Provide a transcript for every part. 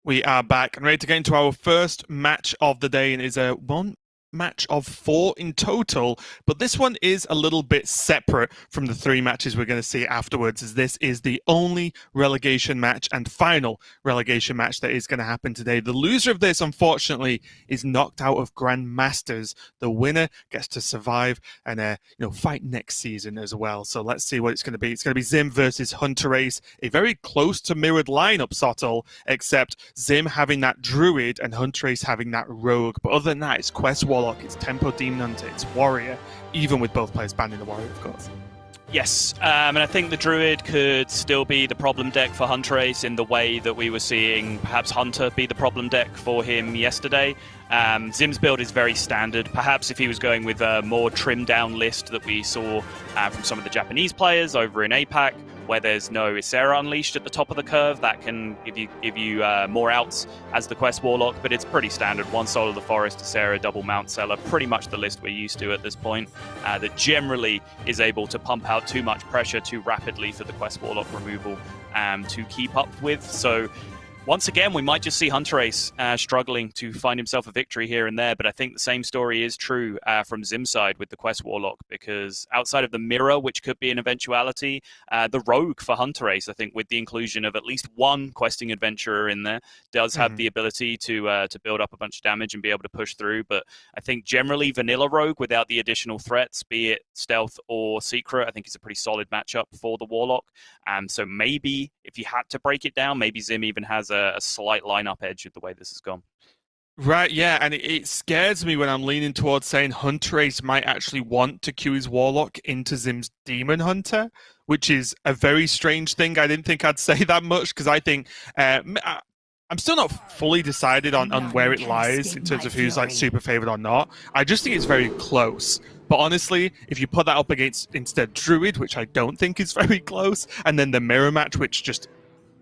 We are back and ready to get into our first match of the day, and is a one match of 4 in total, but this one is a little bit separate from the 3 matches we're going to see afterwards, as this is the only relegation match and final relegation match that is going to happen today. The loser of this, unfortunately, is knocked out of Grandmasters. The winner gets to survive and fight next season as well. So let's see what it's going to be. It's going to be Zhym versus Hunterace, a very close to mirrored lineup, Sottle, except Zhym having that Druid and Hunterace having that Rogue. But other than that, it's Quest Warlock, it's Tempo Demon Hunter, it's Warrior, even with both players banning the Warrior, of course. Yes, and I think the Druid could still be the problem deck for Hunterace in the way that we were seeing perhaps Hunter be the problem deck for him yesterday. Zhym's build is very standard. Perhaps if he was going with a more trimmed down list that we saw from some of the Japanese players over in APAC, where there's no Ysera Unleashed at the top of the curve, that can give you more outs as the Quest Warlock, but it's pretty standard. One Soul of the Forest, Ysera, double Mount Seller, pretty much the list we're used to at this point, that generally is able to pump out too much pressure too rapidly for the Quest Warlock removal to keep up with. So once again, we might just see Hunterace struggling to find himself a victory here and there, but I think the same story is true from Zhym's side with the Quest Warlock, because outside of the Mirror, which could be an eventuality, the Rogue for Hunterace, I think with the inclusion of at least one questing adventurer in there, does have the ability to build up a bunch of damage and be able to push through. But I think generally vanilla Rogue without the additional threats, be it stealth or secret, I think is a pretty solid matchup for the Warlock. So maybe if you had to break it down, maybe Zhym even has a slight lineup edge with the way this has gone. Right, yeah, and it scares me when I'm leaning towards saying Hunterace might actually want to queue his Warlock into Zhym's Demon Hunter, which is a very strange thing. I didn't think I'd say that much, because I think I'm still not fully decided on where it lies in terms of who's like super favored or not. I just think it's very close. But honestly, if you put that up against instead Druid, which I don't think is very close, and then the mirror match, which just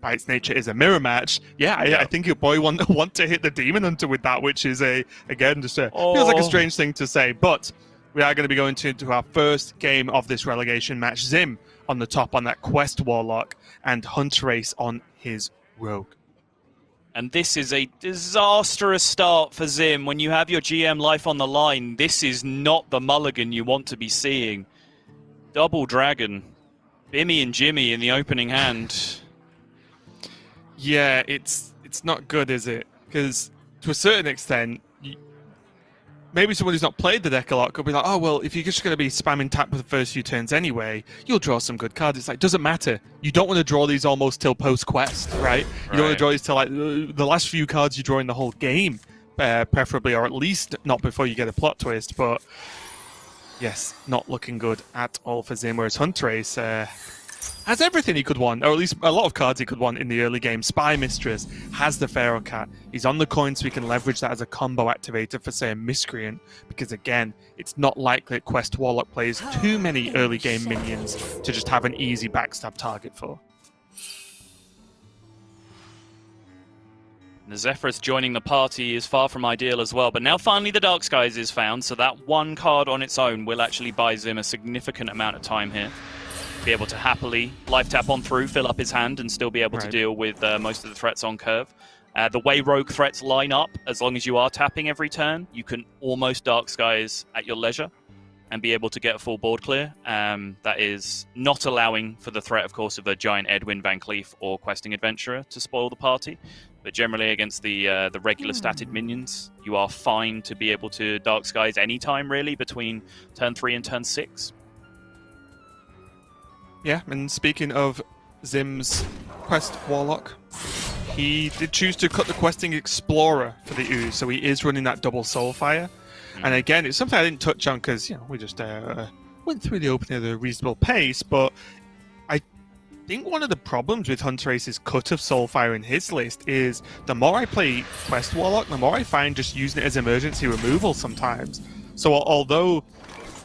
by its nature is a mirror match, I think your boy want to hit the Demon Hunter with that, which is feels like a strange thing to say. But we are going to be going into our first game of this relegation match. Zhym on the top on that Quest Warlock, and Hunterace on his Rogue. And this is a disastrous start for Zhym. When you have your GM life on the line, this is not the mulligan you want to be seeing. Double Dragon, Bimmy and Jimmy in the opening hand. Yeah, it's not good, is it? Because to a certain extent, maybe someone who's not played the deck a lot could be like, oh, well, if you're just going to be spamming tap for the first few turns anyway, you'll draw some good cards. It's like, doesn't matter. You don't want to draw these almost till post-quest, right? You don't want to draw these till like the last few cards you draw in the whole game, preferably, or at least not before you get a plot twist. But yes, not looking good at all for Zhym, whereas Hunterace has everything he could want, or at least a lot of cards he could want in the early game. Spy Mistress, has the Pharaoh Cat. He's on the coin, so he can leverage that as a combo activator for, say, a Miscreant, because again, it's not likely that Quest Warlock plays too many early game minions to just have an easy backstab target for. The Zephyrus joining the party is far from ideal as well, but now finally the Dark Skies is found, so that one card on its own will actually buy Zhym a significant amount of time here. Be able to happily life tap on through, fill up his hand, and still be able to deal with most of the threats on curve. The way Rogue threats line up, as long as you are tapping every turn, you can almost Dark Skies at your leisure and be able to get a full board clear. That is not allowing for the threat, of course, of a Giant Edwin, Van Cleef, or Questing Adventurer to spoil the party. But generally against the regular statted minions, you are fine to be able to Dark Skies anytime, really, between turn 3 and turn 6. Yeah, and speaking of Zhym's Quest Warlock, he did choose to cut the Questing Explorer for the Ooze, so he is running that double Soulfire. And again, it's something I didn't touch on because we just went through the opening at a reasonable pace, but I think one of the problems with Hunterace's cut of Soulfire in his list is the more I play Quest Warlock, the more I find just using it as emergency removal sometimes. So although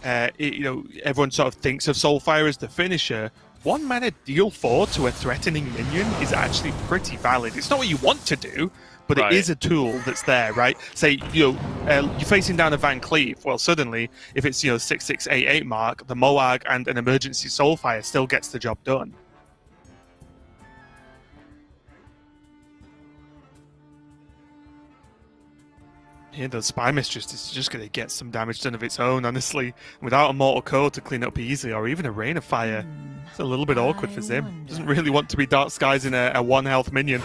everyone sort of thinks of Soulfire as the finisher, 1 mana deal 4 to a threatening minion is actually pretty valid. It's not what you want to do, but it is a tool that's there, right? Say, you're facing down a Van Cleef. Well, suddenly, if it's 6688 mark, the Moag and an emergency Soulfire still gets the job done. Yeah, the Spy Mistress is just going to get some damage done of its own, honestly. Without a Mortal Code to clean up easily, or even a Rain of Fire. It's a little bit awkward for Zhym. Doesn't really want to be Dark Skies in a 1 health minion.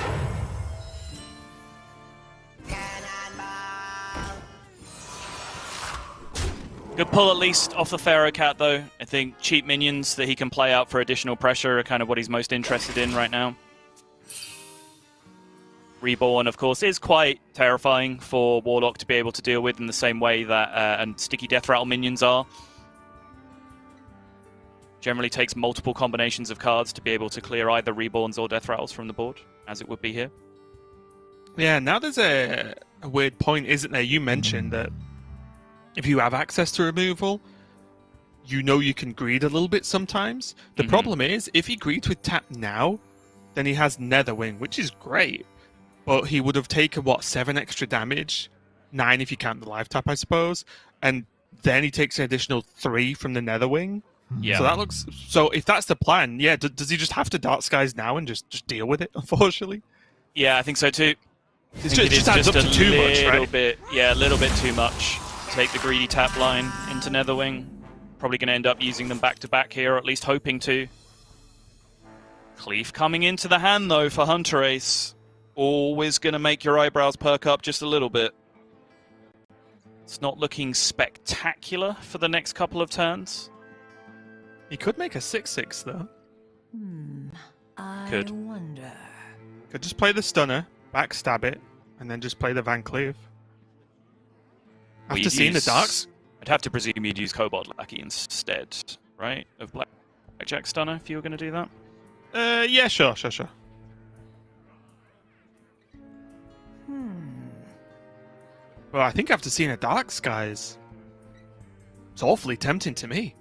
Good pull at least off the Pharaoh Cat, though. I think cheap minions that he can play out for additional pressure are kind of what he's most interested in right now. Reborn, of course, is quite terrifying for Warlock to be able to deal with in the same way that and Sticky Death Rattle minions are. Generally takes multiple combinations of cards to be able to clear either Reborns or Death Rattles from the board, as it would be here. Yeah, now there's a weird point, isn't there? You mentioned that if you have access to removal, you know you can greed a little bit sometimes. The problem is, if he greeds with tap now, then he has Netherwing, which is great. But he would have taken, what, 7 extra damage? 9 if you count the life tap, I suppose. And then he takes an additional 3 from the Netherwing. Yeah. So that looks... So if that's the plan, yeah, does he just have to Dark Skies now and just deal with it, unfortunately? Yeah, I think so too. It just adds up to too much, right? Yeah, a little bit too much. Take the greedy tap line into Netherwing. Probably going to end up using them back-to-back here, or at least hoping to. Cleave coming into the hand, though, for Hunterace. Always going to make your eyebrows perk up just a little bit. It's not looking spectacular for the next couple of turns. He could make a 6/6 though. I Could. wonder. Could just play the Stunner, backstab it, and then just play the Van Cleave. After seeing the Darks? I'd have to presume you'd use Cobalt Lackey instead, right? Of Blackjack Stunner, if you were going to do that? Yeah, sure. Well, I think after seeing a Dark Skies, it's awfully tempting to me.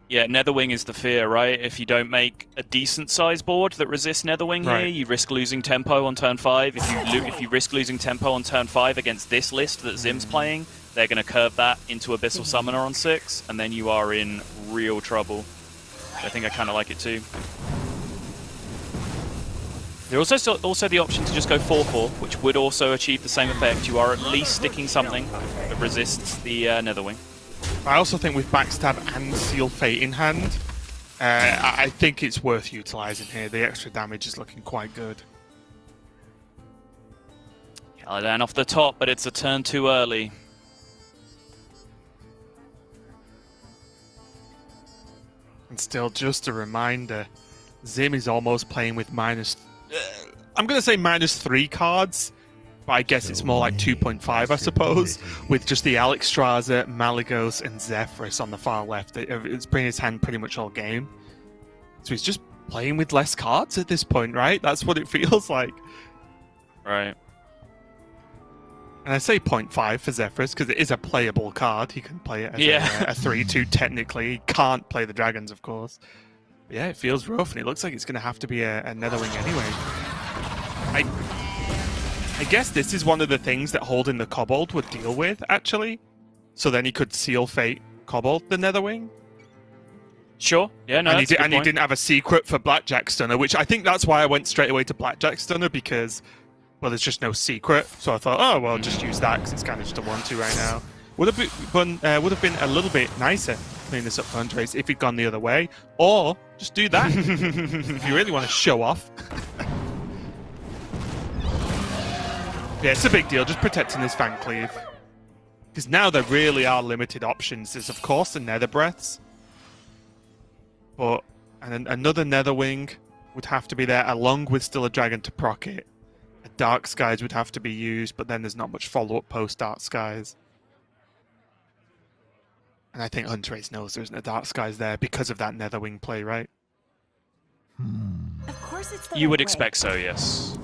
Yeah, Netherwing is the fear, right? If you don't make a decent size board that resists Netherwing here, you risk losing tempo on turn 5. If you risk losing tempo on turn 5 against this list that Zhym's playing, they're going to curve that into Abyssal Summoner on 6, and then you are in real trouble. I think I kind of like it too. There's also the option to just go 4/4, which would also achieve the same effect. You are at least sticking something that resists the Netherwing. I also think with Backstab and Seal Fate in hand, I think it's worth utilising here. The extra damage is looking quite good. Caladan off the top, but it's a turn too early. And still, just a reminder, Zhym is almost playing with minus... I'm going to say -3 cards, but I guess it's more like 2.5, I suppose, with just the Alexstrasza, Malygos, and Zephrys on the far left. It's been his hand pretty much all game. So he's just playing with less cards at this point, right? That's what it feels like. Right. And I say 0.5 for Zephrys because it is a playable card. He can play it as a 3/2 technically. He can't play the dragons, of course. But yeah, it feels rough, and it looks like it's going to have to be a Netherwing anyway. I guess this is one of the things that holding the Kobold would deal with, actually. So then he could Seal Fate Kobold the Netherwing. Sure. Yeah, no, and that's a good he point. didn't have a secret for Blackjack Stunner, which I think that's why I went straight away to Blackjack Stunner, because, well, there's just no secret. So I thought, oh, well, just use that, because it's kind of just a 1/2 right now. Would have been a little bit nicer cleaning this up for Hunterace if he'd gone the other way. Or just do that if you really want to show off. Yeah, it's a big deal, just protecting this Van Cleave. Because now there really are limited options. There's, of course, the Nether Breaths. But another Netherwing would have to be there, along with still a Dragon to proc it. A Dark Skies would have to be used, but then there's not much follow-up post-Dark Skies. And I think Hunterace knows there isn't a Dark Skies there because of that Netherwing play, right? Of course it's the You would right way. expect so, yes.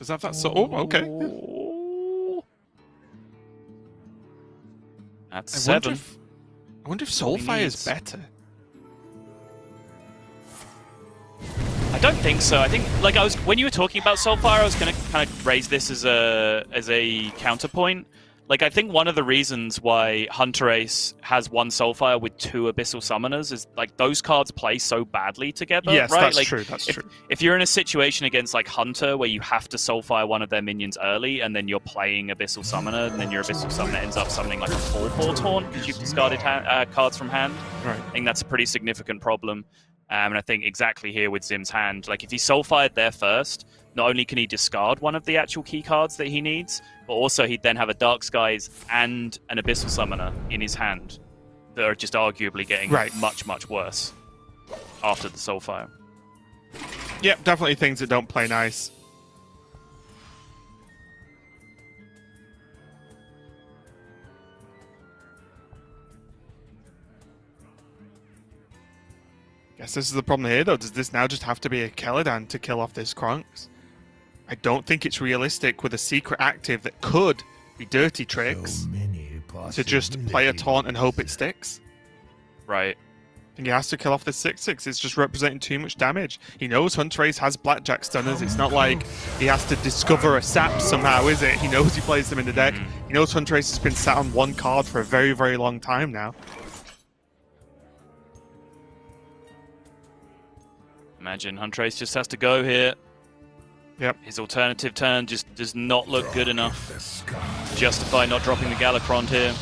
Does that have that? So, oh, okay. That's I 7. wonder if all he Soulfire is needs. better. I don't think so. I think, like, when you were talking about Soulfire, I was going to kind of raise this as a counterpoint. Like, I think one of the reasons why Hunterace has one Soulfire with 2 Abyssal Summoners is, like, those cards play so badly together, Yes, right? that's like, true, that's true. If you're in a situation against, like, Hunter, where you have to Soulfire one of their minions early, and then you're playing Abyssal Summoner, and then your Abyssal Summoner ends up summoning, like, a 4/4 taunt because you've discarded cards from hand, Right. I think that's a pretty significant problem. And I think exactly here with Zhym's hand, like, if he Soulfired there first, not only can he discard one of the actual key cards that he needs, but also he'd then have a Dark Skies and an Abyssal Summoner in his hand that are just arguably getting much, much worse after the Soulfire. Yep, definitely things that don't play nice. Guess this is the problem here, though. Does this now just have to be a Celadan to kill off this Kronks? I don't think it's realistic with a secret active that could be dirty tricks to just play a taunt and hope it sticks. Right. I think he has to kill off this 6/6. It's just representing too much damage. He knows Hunterace has Blackjack Stunners. It's not like he has to discover a sap somehow, is it? He knows he plays them in the deck. He knows Hunterace has been sat on one card for a very, very long time now. Imagine Hunterace just has to go here. Yep. His alternative turn just does not look good enough to justify not dropping the Galacrond here.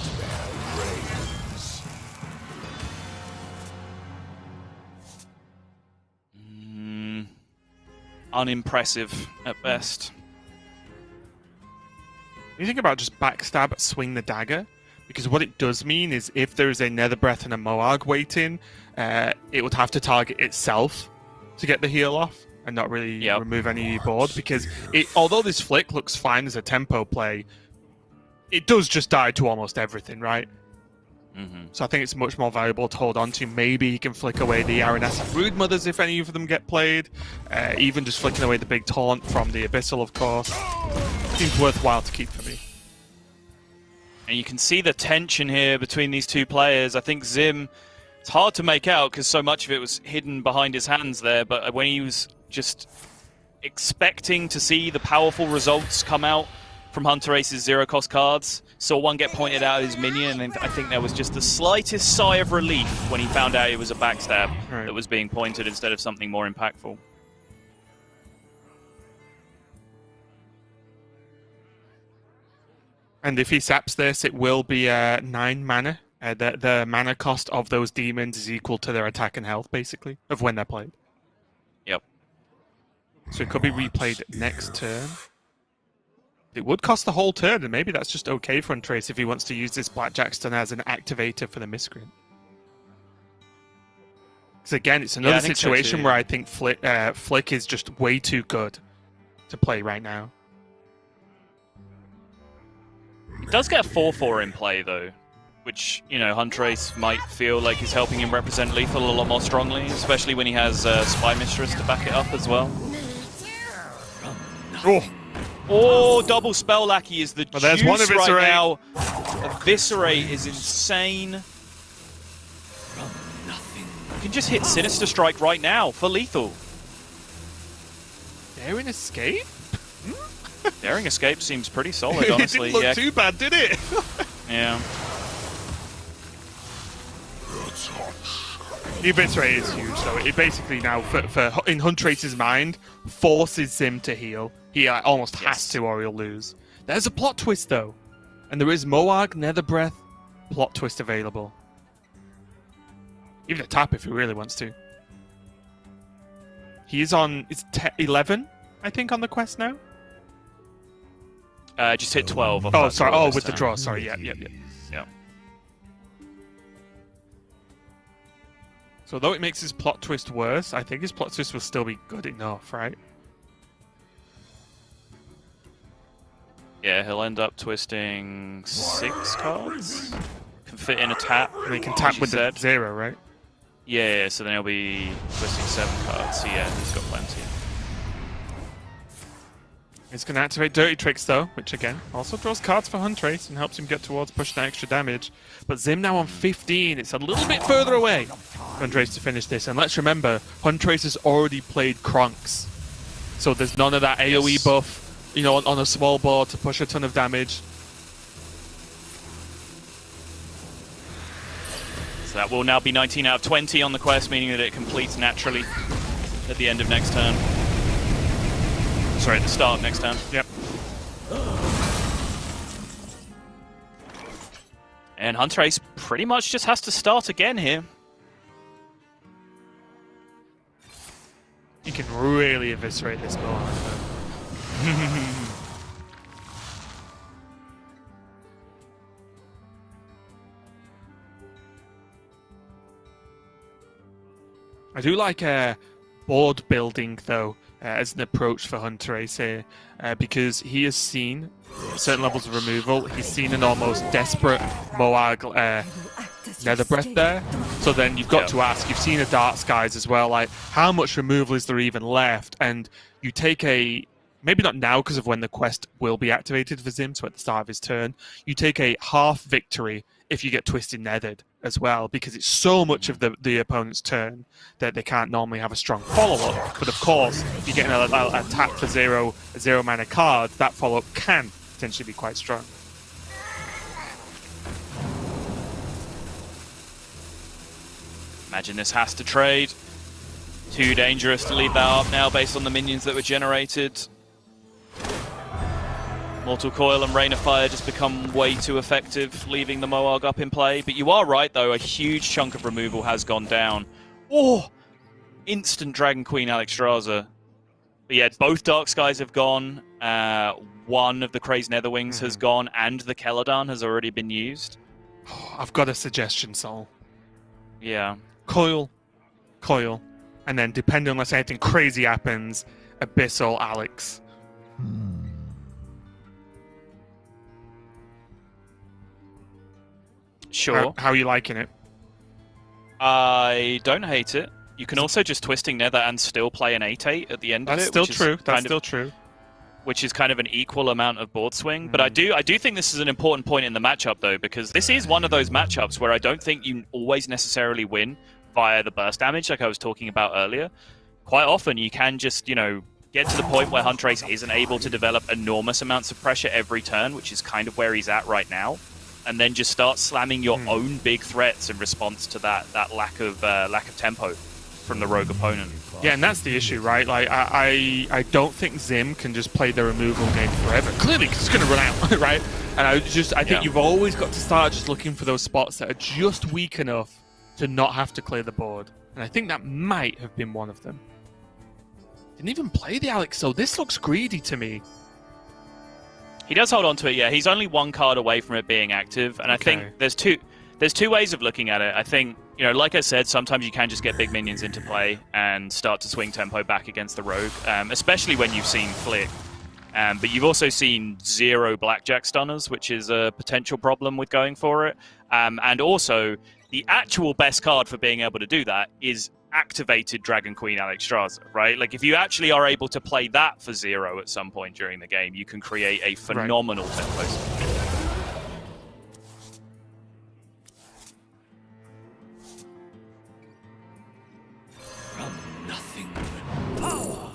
Unimpressive at best. You think about just backstab, swing the dagger, because what it does mean is if there is a Nether Breath and a Moarg waiting, it would have to target itself to get the heal off and not really remove any board, because although this flick looks fine as a tempo play, it does just die to almost everything, right? So I think it's much more valuable to hold on to. Maybe he can flick away the Aranessa Broodmothers if any of them get played. Even just flicking away the big taunt from the Abyssal, of course. Seems worthwhile to keep for me. And you can see the tension here between these two players. I think Zhym, it's hard to make out because so much of it was hidden behind his hands there, but when he was just expecting to see the powerful results come out from Hunterace's zero-cost cards, saw one get pointed out as his minion, and I think there was just the slightest sigh of relief when he found out it was a backstab that was being pointed instead of something more impactful. And if he saps this, it will be 9 mana. The mana cost of those demons is equal to their attack and health, basically, of when they're played. Yep. So it could be replayed next turn. It would cost the whole turn, and maybe that's just okay for Hunterace if he wants to use this Blackjack Stun as an activator for the Miscreant. Because again, it's another situation where I think Flick is just way too good to play right now. He does get a 4/4 in play, though, which, you know, Hunterace might feel like is helping him represent lethal a lot more strongly, especially when he has Spy Mistress to back it up as well. Oh, double Spell Lackey is the juice one Eviscerate right now. Eviscerate is insane. You can just hit Sinister Strike right now for lethal. Daring Escape? Daring Escape seems pretty solid, honestly. It didn't look too bad, did it? Yeah. The Eviscerate is huge, though. It basically now, in Hunterace's mind, forces Zhym to heal. He almost has to, or he'll lose. There's a plot twist, though. And there is Moarg, Nether Breath, plot twist available. Even a tap if he really wants to. He is on... It's 11, I think, on the quest now? Just hit 12. Oh, sorry. Oh, with the draw. Sorry. Yeah. So though it makes his plot twist worse, I think his plot twist will still be good enough, right? Yeah, he'll end up twisting 6 cards. Can fit in a tap. And he can tap with the 0, right? Yeah, so then he'll be twisting 7 cards. So yeah, he's got plenty. He's going to activate Dirty Tricks, though, which, again, also draws cards for Hunterace and helps him get towards pushing that extra damage. But Zhym now on 15. It's a little bit further away for Hunterace to finish this. And let's remember, Hunterace has already played Kronks. So there's none of that AoE buff, you know, on a small board to push a ton of damage. that will now be 19 out of 20 on the quest, meaning that it completes naturally at the end of next turn. Sorry, at the start of next turn. Yep. And Hunterace pretty much just has to start again here. You can really eviscerate this goal. I do like board building, though, as an approach for Hunterace here, because he has seen certain levels of removal. He's seen an almost desperate Moag Nether Breath there. So then you've got to ask, you've seen a Dark Skies as well, like, how much removal is there even left? And you take a, maybe not now because of when the quest will be activated for Zhym, so at the start of his turn, you take a half victory if you get Twisted Nethered as well, because it's so much of the opponent's turn that they can't normally have a strong follow-up. But of course, if you get an attack for zero mana card, that follow-up can potentially be quite strong. Imagine this has to trade. Too dangerous to leave that up now based on the minions that were generated. Mortal Coil and Rain of Fire just become way too effective, leaving the Moag up in play. But you are right, though, a huge chunk of removal has gone down. Oh! Instant Dragon Queen Alexstrasza. But yeah, both Dark Skies have gone. One of the Crazed Netherwings has gone, and the Kelodan has already been used. Oh, I've got a suggestion, Sol. Yeah. Coil, and then depending unless anything crazy happens, Abyssal Alex. Sure. How are you liking it? I don't hate it. You can also just Twisting Nether and still play an 8/8 at the end of it. That's still true. That's still true. Which is kind of an equal amount of board swing. But I do think this is an important point in the matchup, though, because this is one of those matchups where I don't think you always necessarily win via the burst damage, like I was talking about earlier. Quite often, you can just, you know, get to the point where Hunterace isn't able to develop enormous amounts of pressure every turn, which is kind of where he's at right now, and then just start slamming your own big threats in response to that lack of tempo from the rogue opponent. Yeah, and that's the issue, right? Like, I don't think Zhym can just play the removal game forever. Clearly, because it's going to run out, right? And I think you've always got to start just looking for those spots that are just weak enough to not have to clear the board. And I think that might have been one of them. Didn't even play the Alex, so this looks greedy to me. He does hold on to it, yeah. He's only one card away from it being active, and I think there's two ways of looking at it. I think, you know, like I said, sometimes you can just get big minions into play and start to swing tempo back against the rogue, especially when you've seen Flick. But you've also seen 0 Blackjack Stunners, which is a potential problem with going for it. And also, the actual best card for being able to do that is activated Dragon Queen Alexstrasza, right? Like, if you actually are able to play that for 0 at some point during the game, you can create a phenomenal tempo. From nothing power.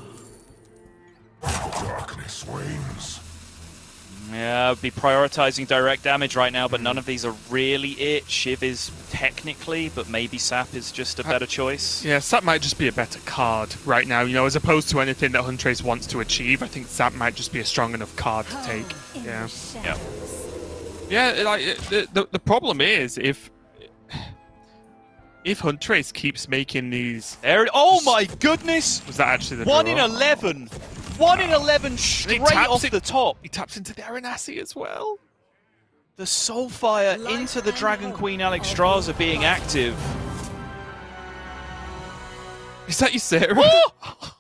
Darkness wanes. Yeah, I'd be prioritizing direct damage right now, but none of these are really it. Shiv is technically, but maybe Sap is just a better choice. Yeah, Sap might just be a better card right now, you know, as opposed to anything that Hunterace wants to achieve. I think Sap might just be a strong enough card to take. Yeah. Yeah, like, the problem is, if Hunterace keeps making these... Oh my goodness! Was that actually the 1 in draw? 11! 1 in 11 straight off the top. He taps into the Hunterace as well. The Soulfire into the Dragon Queen Alexstrasza being active. Is that your Sarah? What?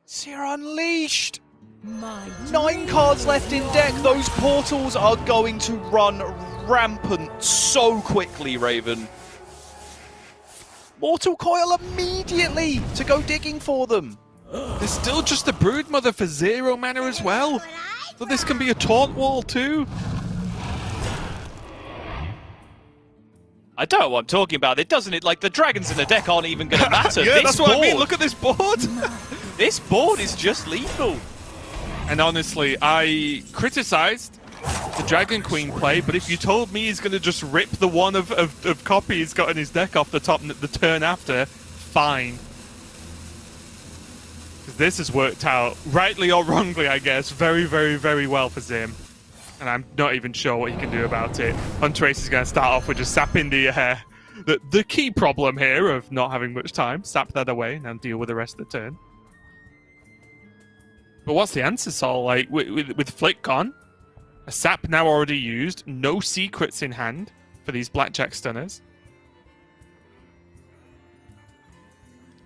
Sarah Unleashed! 9 cards left in deck. Those portals are going to run rampant so quickly, Raven. Mortal Coil immediately to go digging for them. There's still just a Broodmother for 0 mana as well. So this can be a taunt wall too. I don't know what I'm talking about. It doesn't. Like, the dragons in the deck aren't even going to matter. Yeah, this that's what I mean. Look at this board. This board is just lethal. And honestly, I criticized the Dragon Queen play, but if you told me he's going to just rip the one of copy he's got in his deck off the top the turn after, fine. Because this has worked out, rightly or wrongly, I guess, very, very, very well for Zhym. And I'm not even sure what he can do about it. Hunterace is going to start off with just sapping the key problem here of not having much time. Sap that away and then deal with the rest of the turn. But what's the answer, Sol? Like, with Flick gone, a sap now already used, no secrets in hand for these blackjack stunners.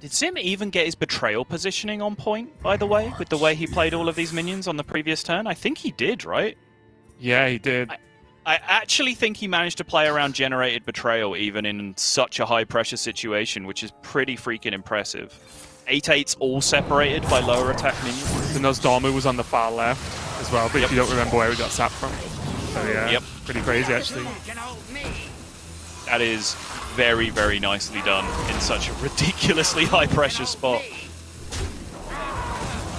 Did Zhym even get his betrayal positioning on point, by the way, with the way he played all of these minions on the previous turn? I think he did, right? Yeah, he did. I actually think he managed to play around generated betrayal even in such a high-pressure situation, which is pretty freaking impressive. 8/8s all separated by lower attack minions. The Nosdormu was on the far left as well, but if you don't remember where he got sapped from. So yeah, pretty crazy actually. That is very, very nicely done in such a ridiculously high-pressure spot.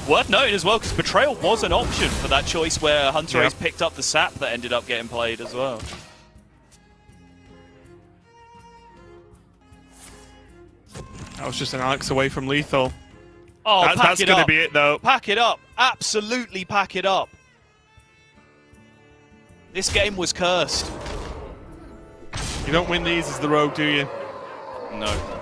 Worth noting as well, because Betrayal was an option for that choice where Hunterace picked up the sap that ended up getting played as well. That was just an Alex away from lethal. Oh, that's going to be it, though. Pack it up. Absolutely pack it up. This game was cursed. You don't win these as the rogue, do you? No.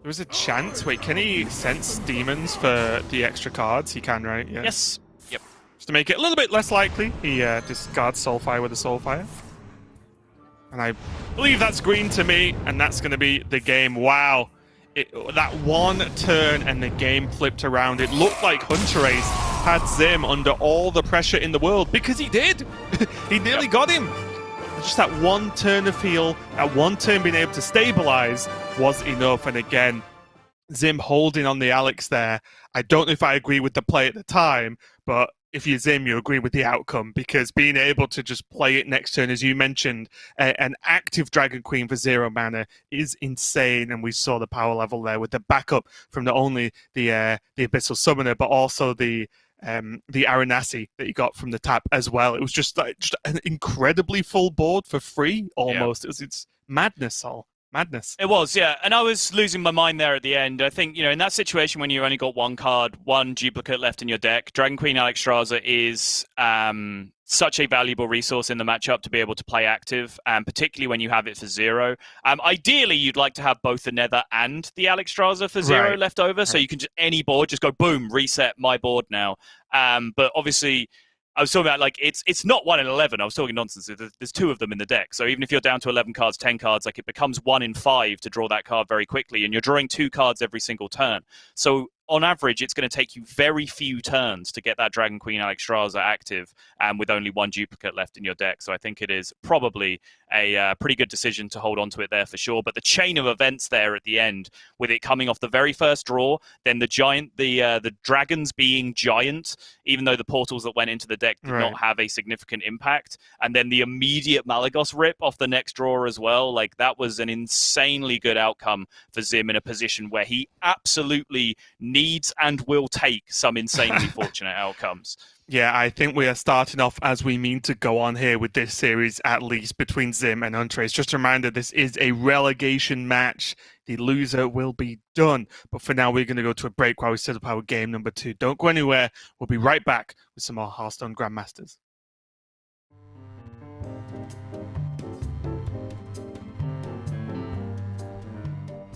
There was a chance. Wait, can he sense demons for the extra cards? He can, right? Yeah. Yes. Yep. Just to make it a little bit less likely, he discards Soulfire with a Soulfire. And I believe that's green to me, and that's going to be the game. Wow. That one turn and the game flipped around. It looked like Hunterace had Zhym under all the pressure in the world, because he did. He nearly got him. Just that one turn of heal, that one turn being able to stabilize was enough. And again, Zhym holding on the Alex there. I don't know if I agree with the play at the time, but if you're Zhym, you agree with the outcome, because being able to just play it next turn, as you mentioned, an active Dragon Queen for 0 mana is insane, and we saw the power level there with the backup from not only the Abyssal Summoner, but also the Aranasi that you got from the tap as well. It was just an incredibly full board for free, almost. Yeah. It's madness, Sol. Madness. It was, yeah. And I was losing my mind there at the end. I think, in that situation when you only got one card, one duplicate left in your deck, Dragon Queen Alexstrasza is such a valuable resource in the matchup to be able to play active, particularly when you have it for 0. Ideally, you'd like to have both the Nether and the Alexstrasza for 0 left over, so you can just, any board, just go, boom, reset my board now. But obviously, I was talking about, like, it's not 1 in 11. I was talking nonsense. There's 2 of them in the deck. So even if you're down to 11 cards, 10 cards, like, it becomes 1 in 5 to draw that card very quickly, and you're drawing 2 cards every single turn. So on average, it's going to take you very few turns to get that Dragon Queen Alexstrasza active, with only 1 duplicate left in your deck. So I think it is probably a pretty good decision to hold on to it there for sure. But the chain of events there at the end, with it coming off the very first draw, then the dragons being giant, even though the portals that went into the deck did not have a significant impact, and then the immediate Malagos rip off the next draw as well. Like, that was an insanely good outcome for Zhym in a position where he absolutely needs and will take some insanely fortunate outcomes. Yeah, I think we are starting off as we mean to go on here with this series, at least between Zhym and Hunterace. Just a reminder, this is a relegation match. The loser will be done. But for now, we're going to go to a break while we set up our game number 2. Don't go anywhere. We'll be right back with some more Hearthstone Grandmasters.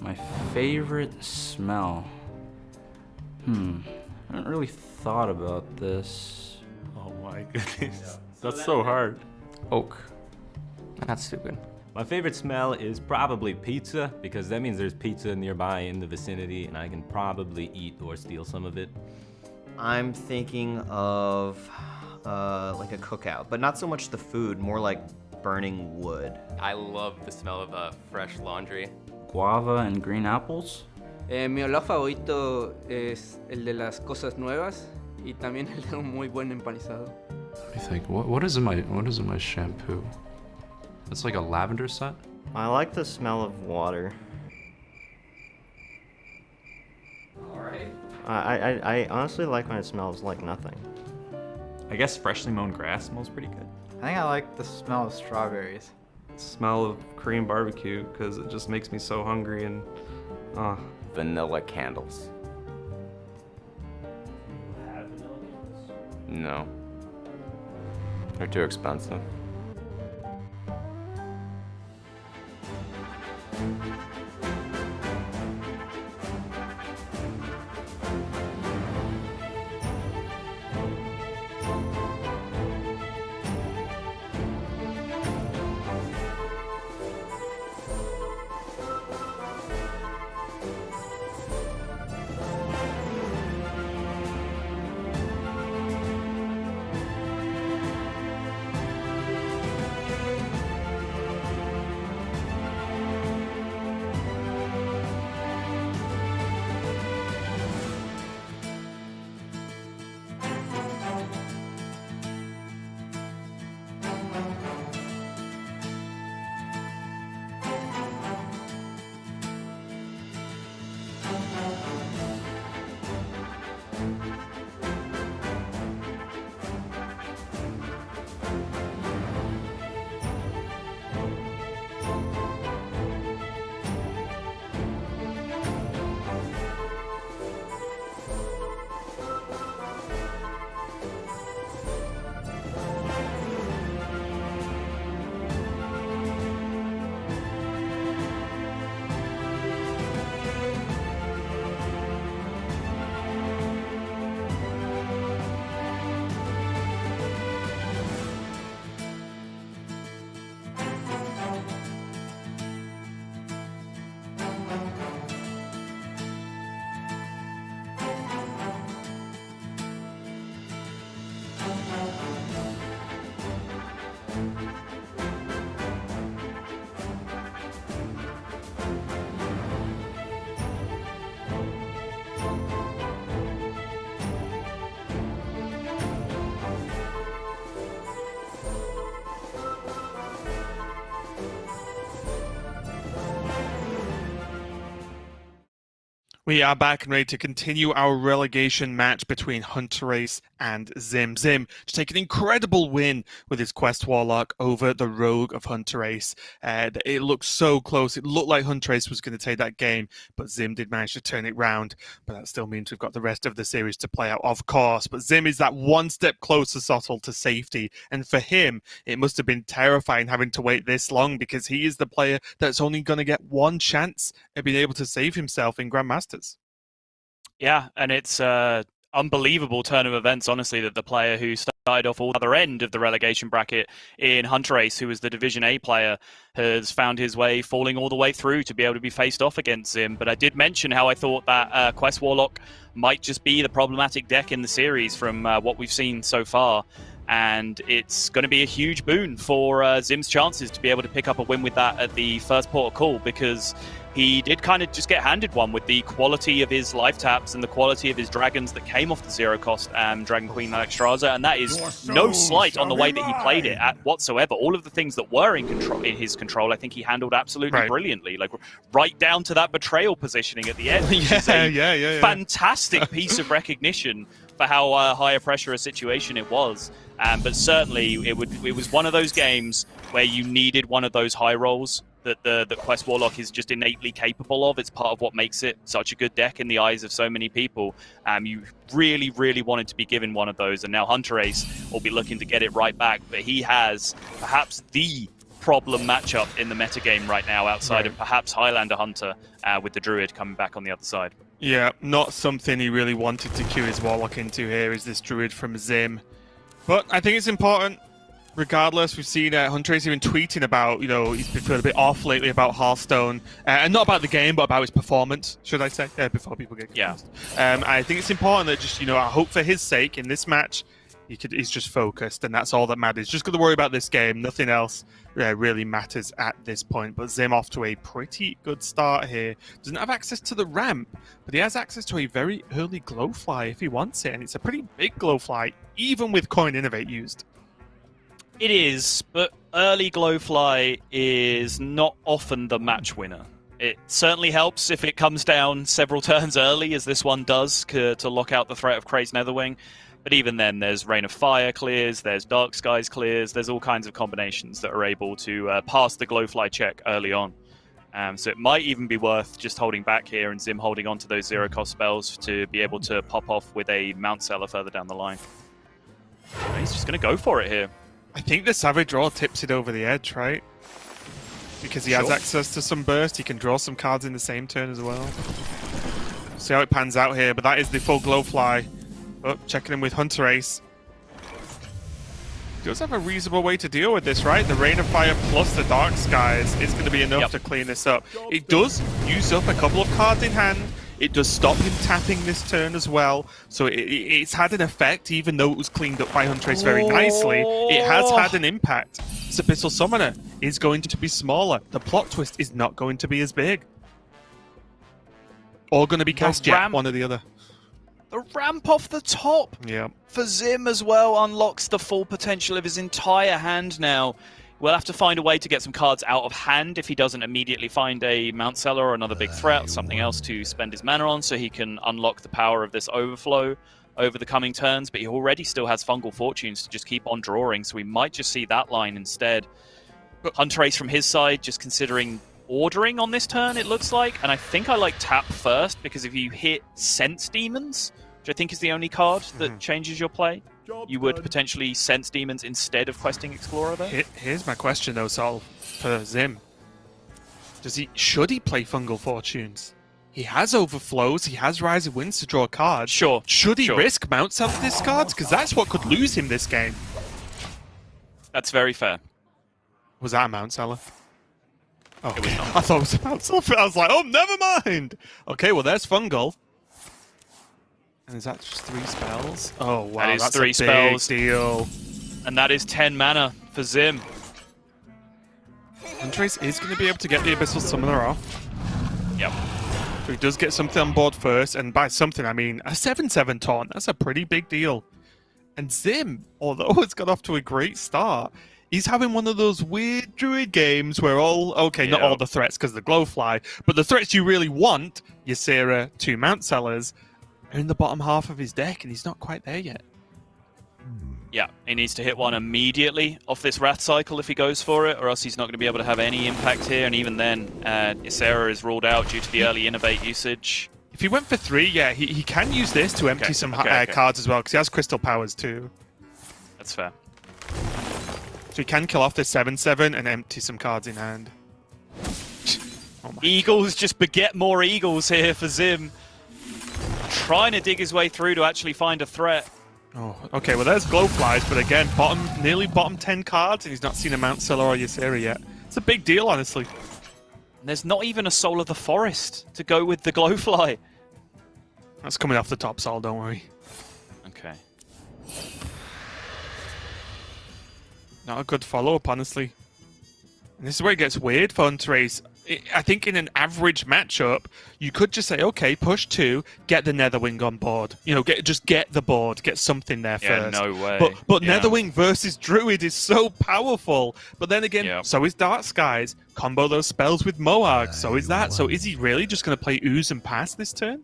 My favorite smell. I haven't really thought about this. Oh my goodness. That's so hard. Oak. That's stupid. My favorite smell is probably pizza, because that means there's pizza nearby in the vicinity and I can probably eat or steal some of it. I'm thinking of like a cookout, but not so much the food, more like burning wood. I love the smell of fresh laundry. Guava and green apples? Mi olor favorito es el de las cosas nuevas y también el de un muy buen empanizado. I think what is in my shampoo? It's like a lavender scent. I like the smell of water. All right. I honestly like when it smells like nothing. I guess freshly mown grass smells pretty good. I think I like the smell of strawberries. Smell of Korean barbecue because it just makes me so hungry and Vanilla candles. No. They're too expensive. We are back and ready to continue our relegation match between Hunterace and Zhym. Zhym just take an incredible win with his Quest Warlock over the Rogue of Hunterace. It looked so close. It looked like Hunterace was going to take that game, but Zhym did manage to turn it round. But that still means we've got the rest of the series to play out, of course. But Zhym is that one step closer, Sottle, to safety. And for him, it must have been terrifying having to wait this long because he is the player that's only going to get one chance at being able to save himself in Grandmasters. Yeah, and it's unbelievable turn of events, honestly, that the player who started off all the other end of the relegation bracket in Hunterace, who was the Division A player, has found his way falling all the way through to be able to be faced off against Zhym. But I did mention how I thought that Quest Warlock might just be the problematic deck in the series from what we've seen so far. And it's going to be a huge boon for Zhym's chances to be able to pick up a win with that at the first port of call, because he did kind of just get handed one with the quality of his life taps and the quality of his dragons that came off the zero cost Dragon Queen Alexstrasza, and that is no slight on the way that he played it at whatsoever. All of the things that were in his control, I think he handled absolutely brilliantly, like right down to that betrayal positioning at the end, which is a fantastic piece of recognition for how high a pressure a situation it was. But certainly it was one of those games where you needed one of those high rolls that the Quest Warlock is just innately capable of. It's part of what makes it such a good deck in the eyes of so many people. You really, really wanted to be given one of those, and now Hunterace will be looking to get it right back. But he has perhaps the problem matchup in the metagame right now, outside of perhaps Highlander Hunter, with the Druid coming back on the other side. Yeah, not something he really wanted to cue his Warlock into here, is this Druid from Zhym. But I think it's important. Regardless, we've seen Hunterace even tweeting about, he's been feeling a bit off lately about Hearthstone. And not about the game, but about his performance, should I say, before people get confused. I think it's important that just, I hope for his sake in this match, he's just focused, and that's all that matters. Just got to worry about this game. Nothing else really matters at this point. But Zhym off to a pretty good start here. Doesn't have access to the ramp, but he has access to a very early Glowfly if he wants it. And it's a pretty big Glowfly, even with Coin Innovate used. It is, but early Glowfly is not often the match winner. It certainly helps if it comes down several turns early, as this one does, to lock out the threat of Crazed Netherwing. But even then, there's Rain of Fire clears, there's Dark Skies clears, there's all kinds of combinations that are able to pass the Glowfly check early on. So it might even be worth just holding back here and Zhym holding on to those zero-cost spells to be able to pop off with a Mount Seller further down the line. He's just going to go for it here. I think the Savage Draw tips it over the edge, right? Because he has access to some burst, he can draw some cards in the same turn as well. See how it pans out here, but that is the full Glowfly. Oh, checking in with Hunterace. He does have a reasonable way to deal with this, right? The Rain of Fire plus the Dark Skies is going to be enough to clean this up. It does use up a couple of cards in hand. It does stop him tapping this turn as well. So it's had an effect, even though it was cleaned up by Hunterace very nicely. It has had an impact. This Abyssal Summoner is going to be smaller. The plot twist is not going to be as big. Or going to be cast yet, one or the other. The ramp off the top for Zhym as well unlocks the full potential of his entire hand now. We'll have to find a way to get some cards out of hand if he doesn't immediately find a Mount Seller or another big threat, something else to spend his mana on so he can unlock the power of this overflow over the coming turns. But he already still has Fungal Fortunes to just keep on drawing, so we might just see that line instead. Hunterace from his side, just considering ordering on this turn, it looks like. And I think I like tap first, because if you hit Sense Demons, which I think is the only card that changes your play, you would potentially Sense Demons instead of Questing Explorer there. Here's my question though, Sol, for Zhym. Should he play Fungal Fortunes? He has Overflows, he has Rise of Winds to draw cards. Sure. Should he risk Mount Seller discards? Because that's what could lose him this game. That's very fair. Was that a Mount Seller? Oh, it was not. I thought it was a Mount Seller. I was like, oh, never mind. Okay, well, there's Fungal. And is that just 3 spells? Oh, wow, that is that's 3 a spells. big deal. And that is 10 mana for Zhym. Hunterace is going to be able to get the Abyssal Summoner off. Yep. So he does get something on board first, and by something, I mean a 7/7 taunt. That's a pretty big deal. And Zhym, although it's got off to a great start, he's having one of those weird Druid games where not all the threats because of the Glowfly, but the threats you really want, Ysera, 2 Mount Sellers, are in the bottom half of his deck, and he's not quite there yet. Yeah, he needs to hit one immediately off this Wrath cycle if he goes for it, or else he's not going to be able to have any impact here, and even then, Ysera is ruled out due to the early Innovate usage. If he went for 3, yeah, he can use this to empty some cards as well, because he has Crystal Powers too. That's fair. So he can kill off this 7/7 and empty some cards in hand. Eagles just beget more eagles here for Zhym. Trying to dig his way through to actually find a threat. Oh, okay, well there's Glowflies, but again, nearly bottom 10 cards, and he's not seen a Mount Seller or Ysera yet. It's a big deal, honestly. And there's not even a Soul of the Forest to go with the Glowfly. That's coming off the top, Sol, don't worry. Okay. Not a good follow-up, honestly. And this is where it gets weird for Hunterace. I think in an average matchup, you could just say, okay, push 2, get the Netherwing on board. You know, just get the board, get something there first. No way. But Netherwing versus Druid is so powerful. But then again, so is Dark Skies. Combo those spells with Moarg, so is that. So is he really just going to play Ooze and Pass this turn?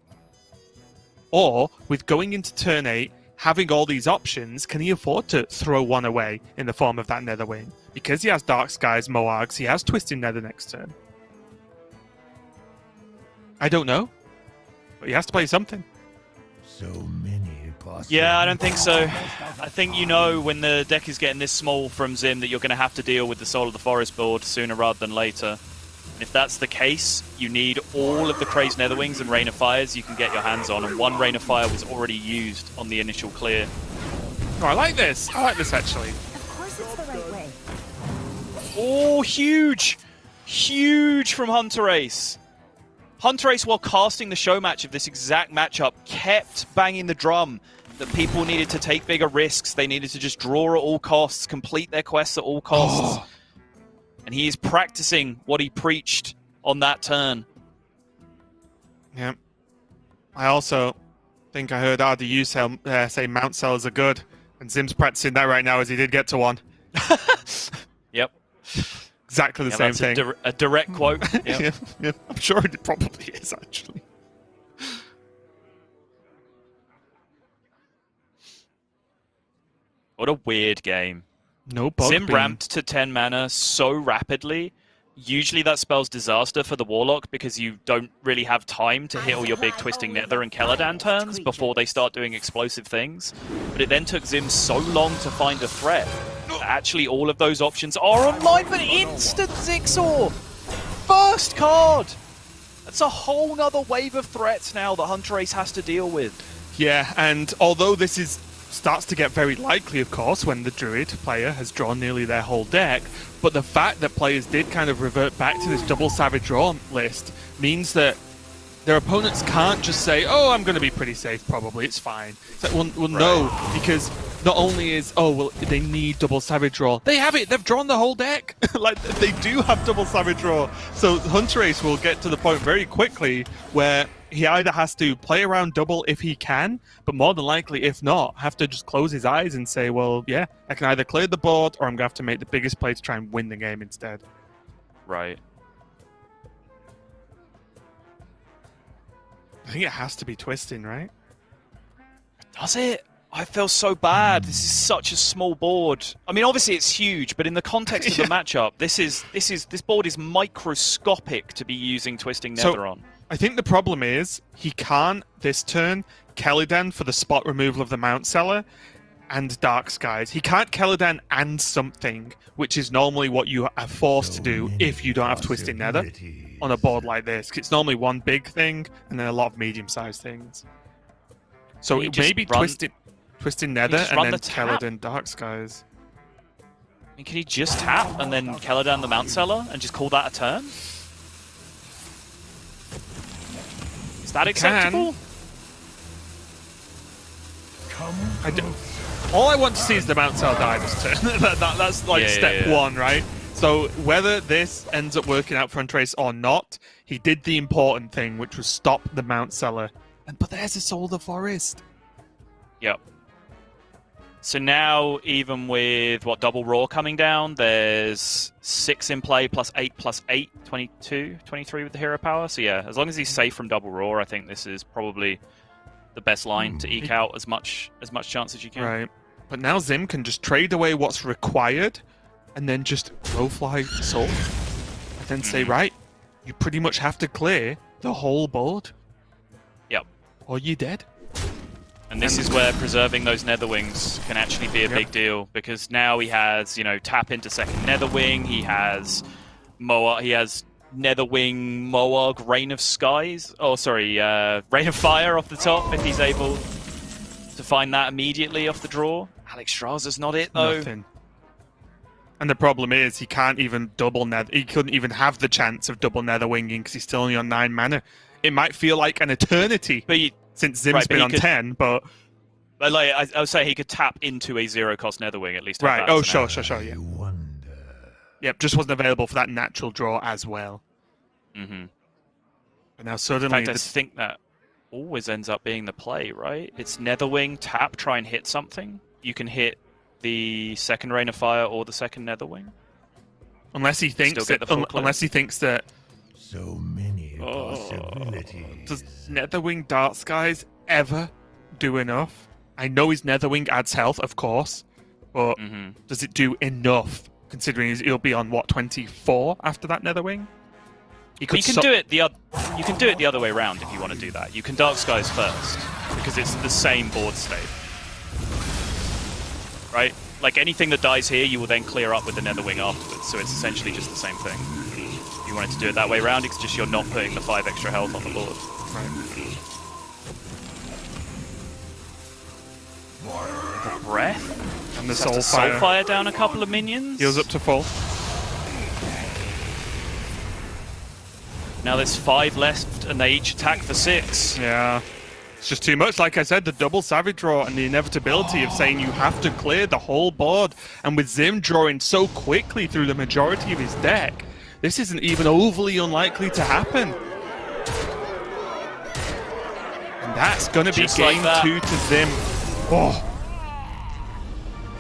Or, with going into turn 8, having all these options, can he afford to throw one away in the form of that Netherwing? Because he has Dark Skies, Moargs, he has Twisting Nether next turn. I don't know, but he has to play something. So many possible. Yeah, I don't think so. I think when the deck is getting this small from Zhym that you're going to have to deal with the Soul of the Forest board sooner rather than later. And if that's the case, you need all of the Crazed Netherwings and Rain of Fires you can get your hands on, and 1 Rain of Fire was already used on the initial clear. Oh, I like this. I like this, actually. Of course it's the right way. Oh, huge! Huge from Hunterace. Hunterace, while casting the show match of this exact matchup, kept banging the drum that people needed to take bigger risks. They needed to just draw at all costs, complete their quests at all costs. And he is practicing what he preached on that turn. Yeah. I also think I heard RDU say Mount Sellers are good, and Zhym's practicing that right now as he did get to one. Yep. Exactly the same thing. A direct quote. Yep. Yeah, I'm sure it probably is, actually. What a weird game. No bug Zhym beam. ramped to 10 mana so rapidly. Usually that spells disaster for the Warlock because you don't really have time to hit all your big Twisting Nether and Celadan turns before they start doing explosive things. But it then took Zhym so long to find a threat. Actually, all of those options are online for instant Zigsaw! First card! That's a whole nother wave of threats now that Hunterace has to deal with. Yeah, and although this starts to get very likely, of course, when the Druid player has drawn nearly their whole deck, but the fact that players did kind of revert back to this double Savage Draw list means that their opponents can't just say, oh, I'm going to be pretty safe, probably, it's fine. It's like, well no, because not only is, oh, well, they need double Savage Draw, they have it, they've drawn the whole deck. Like, they do have double Savage Draw. So Hunterace will get to the point very quickly where he either has to play around double if he can, but more than likely, if not, have to just close his eyes and say, well, yeah, I can either clear the board or I'm going to have to make the biggest play to try and win the game instead. Right. I think it has to be twisting, right? Does it? I feel so bad. This is such a small board. I mean, obviously it's huge, but in the context of the matchup, this board is microscopic to be using Twisting Nether on. I think the problem is he can't this turn Celadan for the spot removal of the Mount Cellar and Dark Skies. He can't Celadan and something, which is normally what you are forced to do if you don't have Twisting Nether on a board like this. It's normally one big thing and then a lot of medium-sized things. So maybe Twisting Nether and then Celadan Dark Skies. I mean, can he just tap and then Celadan the Mount Cellar and just call that a turn? Is that acceptable? All I want to see is the Mount Cellar die this turn. That's like step one, right? So whether this ends up working out for Hunterace or not, he did the important thing, which was stop the Mount Cellar. But there's a Soul of the Forest. Yep. So now, even with, double Roar coming down, there's 6 in play, plus 8, 22, 23 with the hero power. So yeah, as long as he's safe from double Roar, I think this is probably the best line to eke out as much chance as you can. Right. But now Zhym can just trade away what's required, and then just fly Soul. And then say, right, you pretty much have to clear the whole board. Yep. Or you're dead. And this is where preserving those Netherwings can actually be a big deal, because now he has, tap into second Netherwing, he has Netherwing, Moog, Rain of Skies, Rain of Fire off the top if he's able to find that immediately off the draw. Alex Straza's not it though. Nothing. And the problem is he can't even double Nether. He couldn't even have the chance of double Netherwinging because he's still only on 9 mana. It might feel like an eternity. Since Zhym's been on 10, but like I would say he could tap into a 0-cost Netherwing at least. Right. Oh, sure, yeah. Yep, just wasn't available for that natural draw as well. Mm-hmm. But now suddenly, in fact, I think that always ends up being the play, right? It's Netherwing, tap, try and hit something. You can hit the second Rain of Fire or the second Netherwing. Unless he thinks that. So many possibilities. Does Netherwing Dark Skies ever do enough? I know his Netherwing adds health, of course, but does it do enough, considering he'll be on, 24 after that Netherwing? You can do it the other way around if you want to do that. You can Dark Skies first, because it's the same board state. Right? Like anything that dies here, you will then clear up with the Netherwing afterwards, so it's essentially just the same thing. If you wanted to do it that way around, it's just you're not putting the 5 extra health on the board. The Breath? And the Soulfire down a couple of minions? Heals up to full. Now there's 5 left, and they each attack for 6. Yeah. It's just too much. Like I said, the double Savage Draw and the inevitability of saying you have to clear the whole board. And with Zhym drawing so quickly through the majority of his deck, this isn't even overly unlikely to happen. And that's going to be game 2 to Zhym. Oh.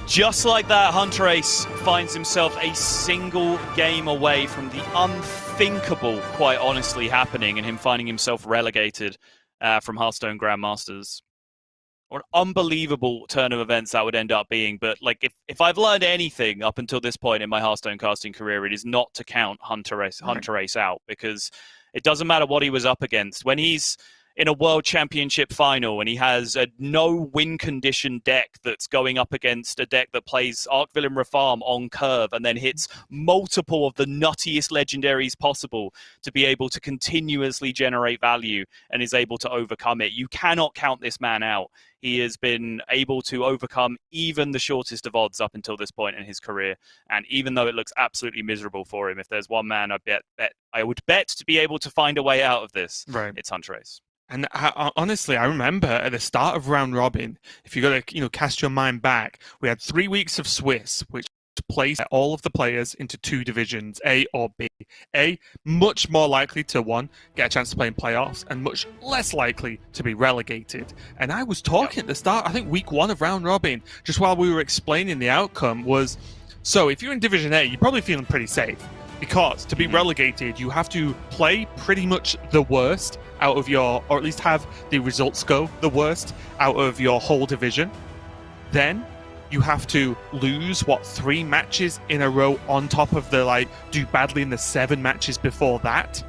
Just like that, Hunterace finds himself a single game away from the unthinkable, quite honestly, happening and him finding himself relegated from Hearthstone Grandmasters. What an unbelievable turn of events that would end up being. But like, if I've learned anything up until this point in my Hearthstone casting career, it is not to count Hunterace out, because it doesn't matter what he was up against. When he's in a World Championship final and he has a no-win condition deck that's going up against a deck that plays Arc-Villain Refarm on curve and then hits multiple of the nuttiest legendaries possible to be able to continuously generate value and is able to overcome it. You cannot count this man out. He has been able to overcome even the shortest of odds up until this point in his career. And even though it looks absolutely miserable for him, if there's one man I would bet to be able to find a way out of this, it's Hunterace. And honestly, I remember at the start of round robin, if you got to cast your mind back, we had 3 weeks of Swiss, which placed all of the players into 2 divisions, A or B. A, much more likely to, 1, get a chance to play in playoffs, and much less likely to be relegated. And I was talking at the start, I think week 1 of round robin, just while we were explaining the outcome, was, so if you're in Division A, you're probably feeling pretty safe. Because to be relegated, you have to play pretty much the worst out of your, or at least have the results go the worst out of your whole division. Then you have to lose, 3 matches in a row on top of the, do badly in the 7 matches before that.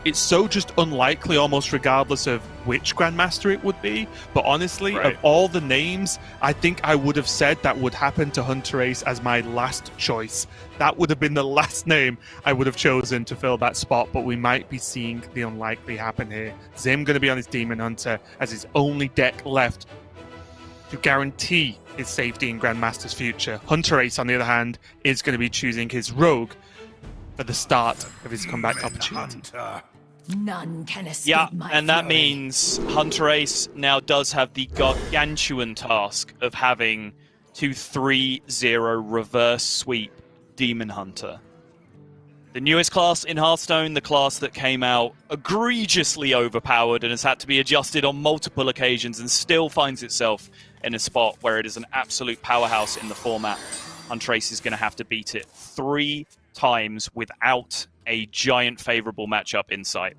It's so just unlikely, almost regardless of which Grandmaster it would be. But honestly, of all the names, I think I would have said that would happen to Hunterace as my last choice. That would have been the last name I would have chosen to fill that spot, but we might be seeing the unlikely happen here. Zhym going to be on his Demon Hunter as his only deck left to guarantee his safety in Grandmaster's future. Hunterace, on the other hand, is going to be choosing his Rogue for the start of his comeback opportunity. None can escape Yeah, my and that fury. means Hunterace now does have the gargantuan task of having to 3-0 reverse sweep Demon Hunter. The newest class in Hearthstone, the class that came out egregiously overpowered and has had to be adjusted on multiple occasions and still finds itself in a spot where it is an absolute powerhouse in the format. Hunterace is going to have to beat it 3 times without a giant favorable matchup in sight.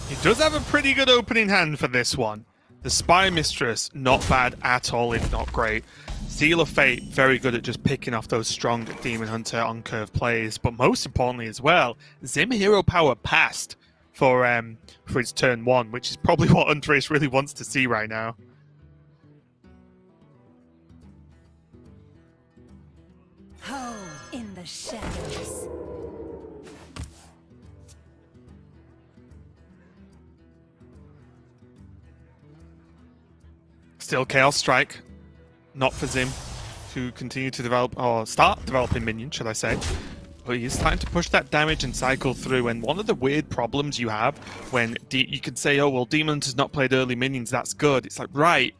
He does have a pretty good opening hand for this one. The Spy Mistress, not bad at all, if not great. Seal of Fate, very good at just picking off those strong Demon Hunter on curve plays. But most importantly as well, Zhym Hero Power passed for his turn 1, which is probably what Hunterace really wants to see right now. Ho in the shadows. Still Chaos Strike, not for Zhym to continue to develop, or start developing minions, should I say. But he's starting to push that damage and cycle through, and one of the weird problems you have when you can say, oh, well, Demons has not played early minions, that's good. It's like, right,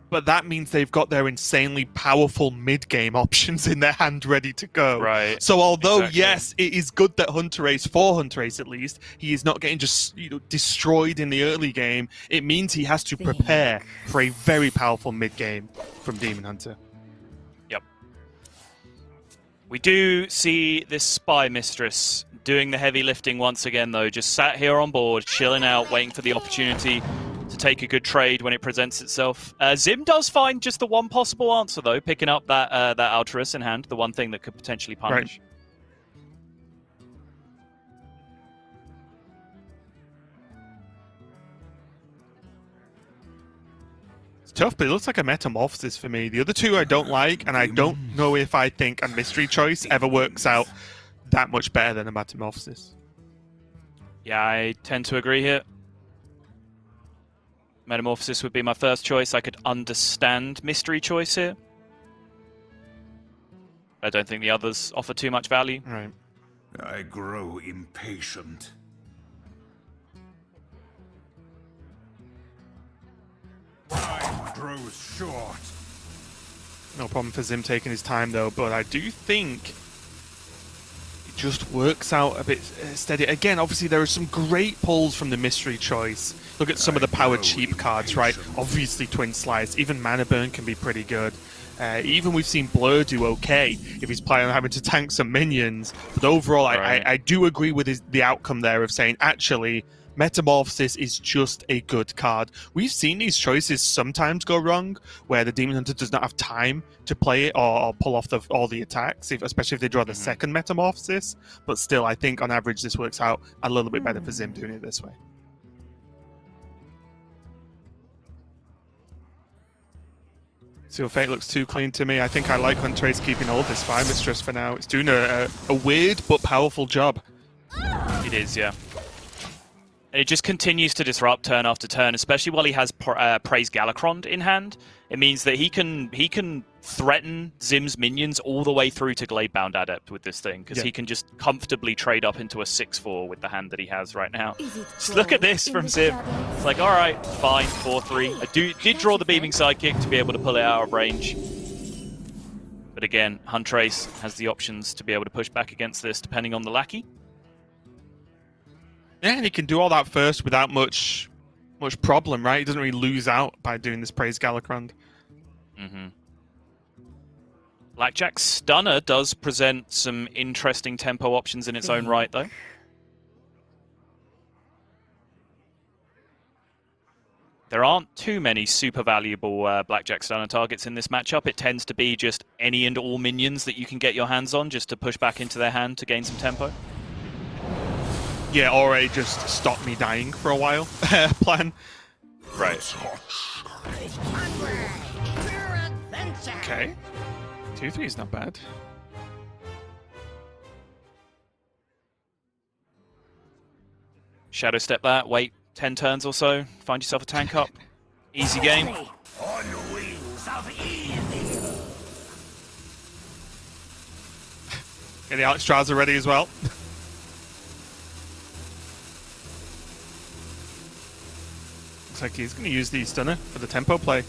but that means they've got their insanely powerful mid-game options in their hand ready to go. Right. So although, yes, it is good that Hunterace, for Hunterace at least, he is not getting just destroyed in the early game, it means he has to prepare for a very powerful mid-game from Demon Hunter. Yep. We do see this Spy Mistress doing the heavy lifting once again, though, just sat here on board, chilling out, waiting for the opportunity to take a good trade when it presents itself. Zhym does find just the one possible answer, though, picking up that Hunterace in hand, the one thing that could potentially punish. Right. It's tough, but it looks like a Metamorphosis for me. The other two I don't like, and I don't know if I think a Mystery Choice ever works out that much better than a Metamorphosis. Yeah, I tend to agree here. Metamorphosis would be my first choice. I could understand Mystery Choice here. I don't think the others offer too much value. Right. I grow impatient. Time grows short. No problem for Zhym taking his time, though, but I do think it just works out a bit steady. Again, obviously, there are some great pulls from the Mystery Choice. Look at some of the power cheap cards, right? Obviously, Twin Slice. Even Mana Burn can be pretty good. Even we've seen Blur do okay if he's planning on having to tank some minions. But overall, I do agree with the outcome there of saying, actually, Metamorphosis is just a good card. We've seen these choices sometimes go wrong, where the Demon Hunter does not have time to play it or pull off all the attacks, especially if they draw the second Metamorphosis. But still, I think on average this works out a little bit better for Zhym doing it this way. Seal Fate looks too clean to me. I think I like Hunterace keeping hold of this Spy Mistress for now. It's doing a weird but powerful job. It is, yeah. And it just continues to disrupt turn after turn, especially while he has Praise Galakron in hand. It means that he can threaten Zhym's minions all the way through to Gladebound Adept with this thing, because he can just comfortably trade up into a 6/4 with the hand that he has right now. Just look at this from Zhym. It's like, all right, fine, 4-3. I did draw the Beaming Sidekick to be able to pull it out of range. But again, Hunterace has the options to be able to push back against this depending on the lackey. Yeah, and he can do all that first without much problem, right? He doesn't really lose out by doing this Praise Galakron. Blackjack's Stunner does present some interesting tempo options in its own right, though. There aren't too many super valuable Blackjack Stunner targets in this matchup. It tends to be just any and all minions that you can get your hands on just to push back into their hand to gain some tempo. Yeah, or a just stop me dying for a while plan. Right. Okay. 2-3 is not bad. Shadow step that, wait 10 turns or so, find yourself a tank up. Easy game. On wings of evil. Get the Alex Strauser ready as well. Looks like he's going to use the Stunner for the tempo play.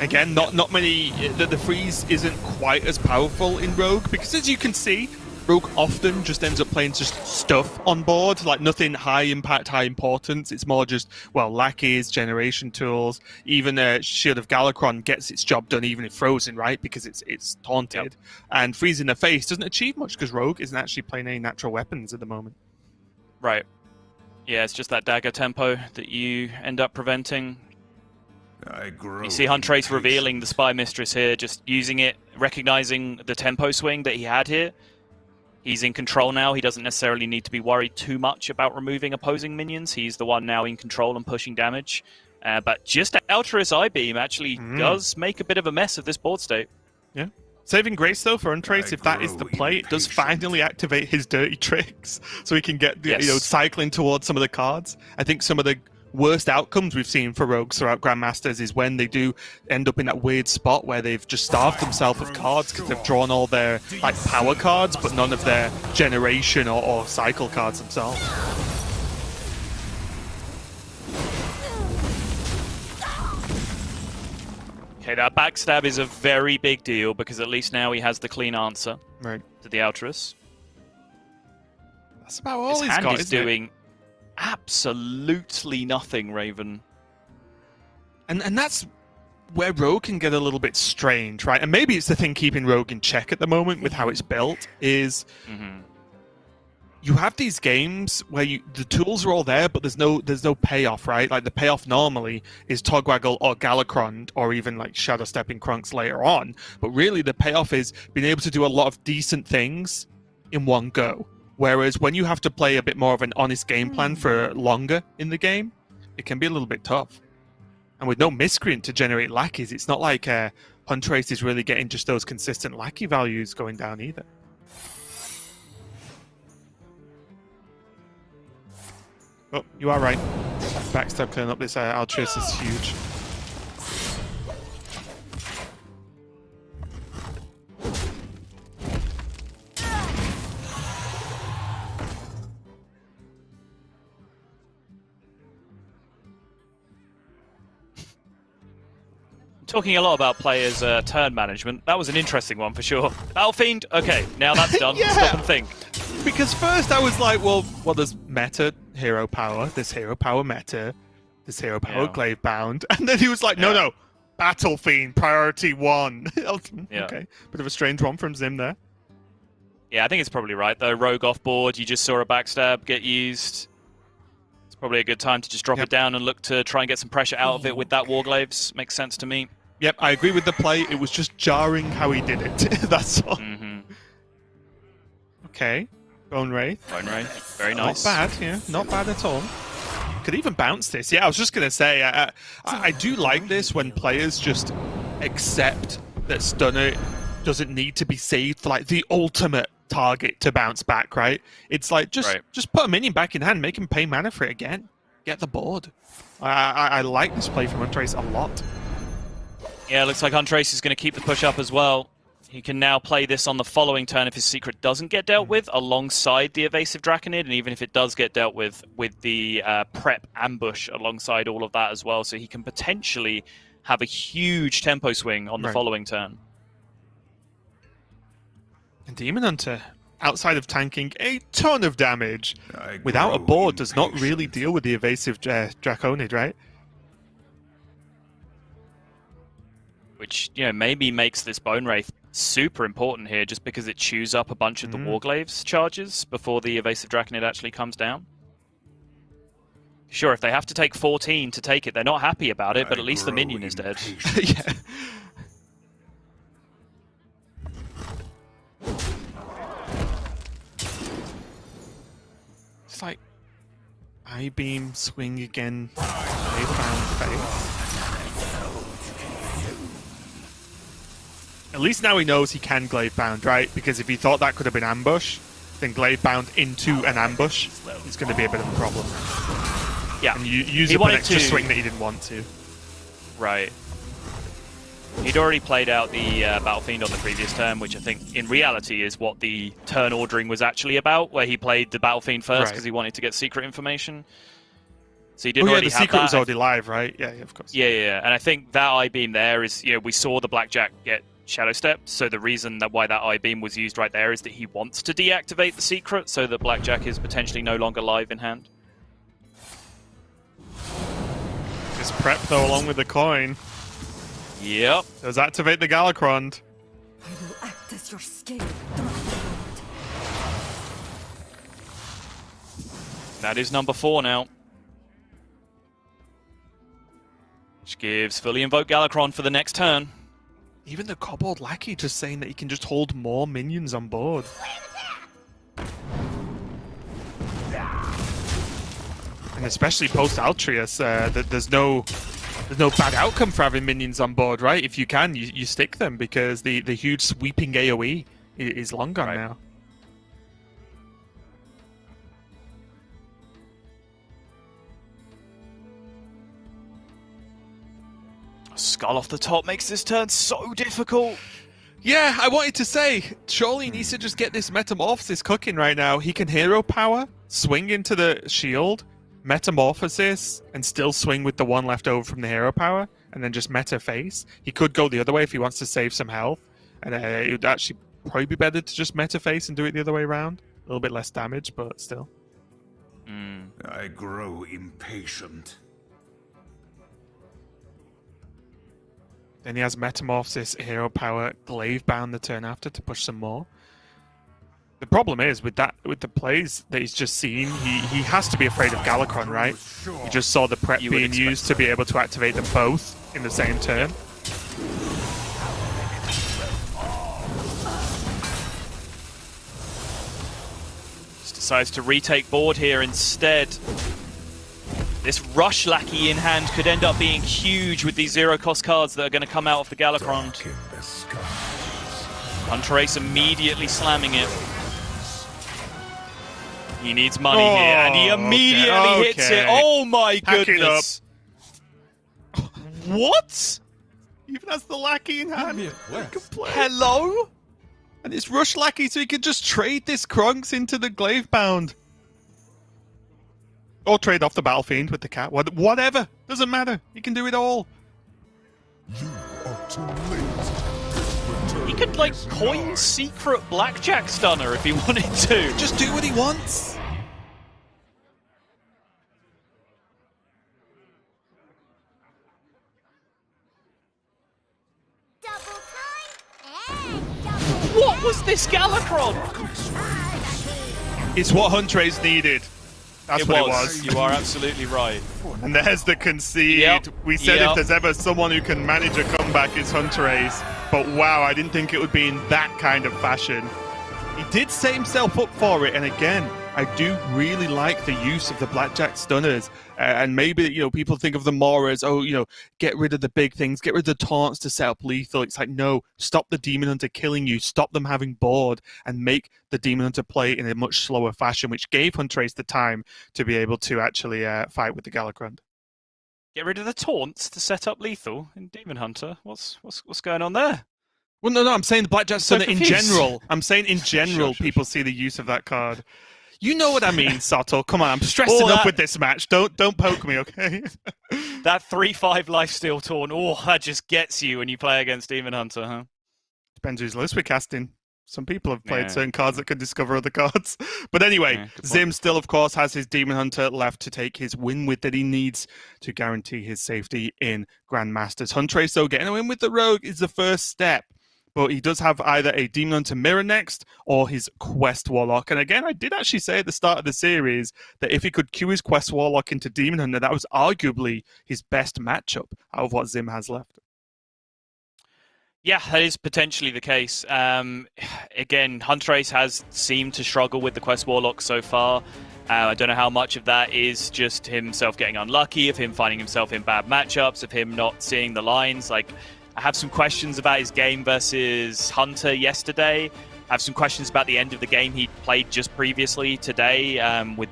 Again, not many. The freeze isn't quite as powerful in Rogue because, as you can see, Rogue often just ends up playing just stuff on board, like nothing high impact, high importance. It's more just, well, lackeys, generation tools. Even Shield of Galakron gets its job done even if frozen, right? Because it's taunted. Yep. And freeze in the face doesn't achieve much because Rogue isn't actually playing any natural weapons at the moment. Right. Yeah, it's just that dagger tempo that you end up preventing. You see Hunterace revealing the Spy Mistress here, just using it, recognizing the tempo swing that he had here. He's in control now. He doesn't necessarily need to be worried too much about removing opposing minions. He's the one now in control and pushing damage. But just Hunterace I-Beam actually does make a bit of a mess of this board state. Yeah. Saving grace, though, for Hunterace, if that is the play, it does finally activate his dirty tricks, so he can get cycling towards some of the cards. I think some of the worst outcomes we've seen for rogues throughout Grandmasters is when they do end up in that weird spot where they've just starved themselves of cards because they've drawn all their power cards, but none of their generation or cycle cards themselves. Okay, that backstab is a very big deal because at least now he has the clean answer to the Hunterace. That's about all His he's hand got, is doing absolutely nothing, Raven. And that's where Rogue can get a little bit strange, right? And maybe it's the thing keeping Rogue in check at the moment with how it's built is you have these games where the tools are all there, but there's no payoff, right? Like the payoff normally is Togwaggle or Galakron or even like Shadow Stepping Krunks later on. But really the payoff is being able to do a lot of decent things in one go. Whereas when you have to play a bit more of an honest game plan for longer in the game, it can be a little bit tough. And with no Miscreant to generate lackeys, it's not like Hunterace is really getting just those consistent lackey values going down either. Oh, you are right. Backstab clearing up this Hunterace is huge. Talking a lot about players' turn management. That was an interesting one for sure. Battlefiend, okay, now that's done. Stop and think. Because first I was like, well, there's meta hero power, there's hero power meta, there's hero power Gladebound, and then he was like, no, Battlefiend, priority 1. Okay, bit of a strange one from Zhym there. Yeah, I think it's probably right though. Rogue off board, you just saw a backstab get used. Probably a good time to just drop it down and look to try and get some pressure out of it with that Warglaives. Makes sense to me. Yep, I agree with the play. It was just jarring how he did it. That's all. Okay. Bone Wraith. Bone Wraith. Very nice. Not bad, yeah. Not bad at all. Could even bounce this. Yeah, I was just going to say, I do like this when players just accept that Stunner doesn't need to be saved for like the ultimate target to bounce back, right? It's like, just put a minion back in hand, make him pay mana for it again. Get the board. I like this play from Hunterace a lot. Yeah, looks like Hunterace is going to keep the push up as well. He can now play this on the following turn if his secret doesn't get dealt with alongside the evasive Draconid, and even if it does get dealt with the prep ambush alongside all of that as well, so he can potentially have a huge tempo swing on the following turn. And Demon Hunter, outside of tanking a ton of damage, without a board, does not really deal with the evasive Draconid, right? Which, you know, maybe makes this Bone Wraith super important here, just because it chews up a bunch of the Warglaives charges before the evasive Draconid actually comes down. Sure, if they have to take 14 to take it, they're not happy about it, but at least the minion is dead. Yeah. It's like I-beam, swing again, face. At least now he knows he can glaive bound, right? Because if he thought that could have been ambush, then glaive bound into an ambush is going to be a bit of a problem. Yeah, and you use an extra swing that he didn't want to. Right. He'd already played out the Battle Fiend on the previous turn, which I think in reality is what the turn ordering was actually about, where he played the Battle Fiend first because he wanted to get secret information. So he did already the have secret that. was already live, right? Yeah, of course. Yeah. And I think that I-beam there is, you know, we saw the Blackjack get Shadow Step, so the reason why that I-beam was used right there is that he wants to deactivate the secret so that Blackjack is potentially no longer live in hand. Just prep though along with the coin. Yep. Does activate the Galacrond. I will act as your scale. That is number 4 now. Which gives fully invoked Galacron for the next turn. Even the Kobold Lackey just saying that he can just hold more minions on board. And especially post Altreus, there's no bad outcome for having minions on board, right? If you can, you stick them because the huge sweeping AoE is long gone now. Skull off the top makes this turn so difficult. Yeah, I wanted to say, surely he needs to just get this Metamorphosis cooking right now. He can hero power, swing into the shield, Metamorphosis, and still swing with the one left over from the hero power, and then just meta face. He could go the other way if he wants to save some health, and it would actually probably be better to just meta face and do it the other way around. A little bit less damage, but still. I grow impatient. Then he has Metamorphosis, Hero Power, Glaive Bound the turn after to push some more. The problem is with the plays that he's just seen, he has to be afraid of Galacron, right? He just saw the prep being used to be able to activate them both in the same turn. Just decides to retake board here instead. This Rush Lackey in hand could end up being huge with these zero-cost cards that are going to come out of the Galacron. Hunterace immediately slamming it. He needs money here, and he immediately hits it. Oh my goodness! What? Even has the Lackey in hand. Hello? And it's Rush Lackey, so he can just trade this Krunks into the Glaive Bound. Or trade off the Battle Fiend with the cat. Whatever. Doesn't matter. He can do it all. You are too late. He could, like, coin secret Blackjack Stunner if he wanted to. Just do what he wants. What was this Galacron? It's what Hunterace needed. That's what it was. You are absolutely right. And there's the concede. Yep. We said Yep. if there's ever someone who can manage a comeback, it's Hunterace. But wow, I didn't think it would be in that kind of fashion. He did set himself up for it, and again, I do really like the use of the blackjack stunners. And maybe, people think of them more as, get rid of the big things, get rid of the taunts to set up lethal. It's like, no, stop the Demon Hunter killing you, stop them having board, and make the Demon Hunter play in a much slower fashion, which gave Hunterace the time to be able to actually fight with the Galakrond. Get rid of the taunts to set up lethal in Demon Hunter. What's going on there? Well, no, I'm saying the blackjack stunner in confused. general. I'm saying in general, people see the use of that card. You know what I mean, Sato. Come on, I'm stressed enough with this match. Don't poke me, okay? That 3/5 lifesteal taunt, that just gets you when you play against Demon Hunter, huh? Depends whose list we're casting. Some people have played certain cards that can discover other cards. But anyway, Zhym still, of course, has his Demon Hunter left to take his win with that he needs to guarantee his safety in Grandmasters. Hunterace, though, getting a win with the Rogue is the first step. But he does have either a Demon Hunter Mirror next or his Quest Warlock. And again, I did actually say at the start of the series that if he could queue his Quest Warlock into Demon Hunter, that was arguably his best matchup out of what Zhym has left. Yeah, that is potentially the case. Again, Hunterace has seemed to struggle with the Quest Warlock so far. I don't know how much of that is just himself getting unlucky, of him finding himself in bad matchups, of him not seeing the lines. I have some questions about his game versus Hunter yesterday. I have some questions about the end of the game he played just previously today with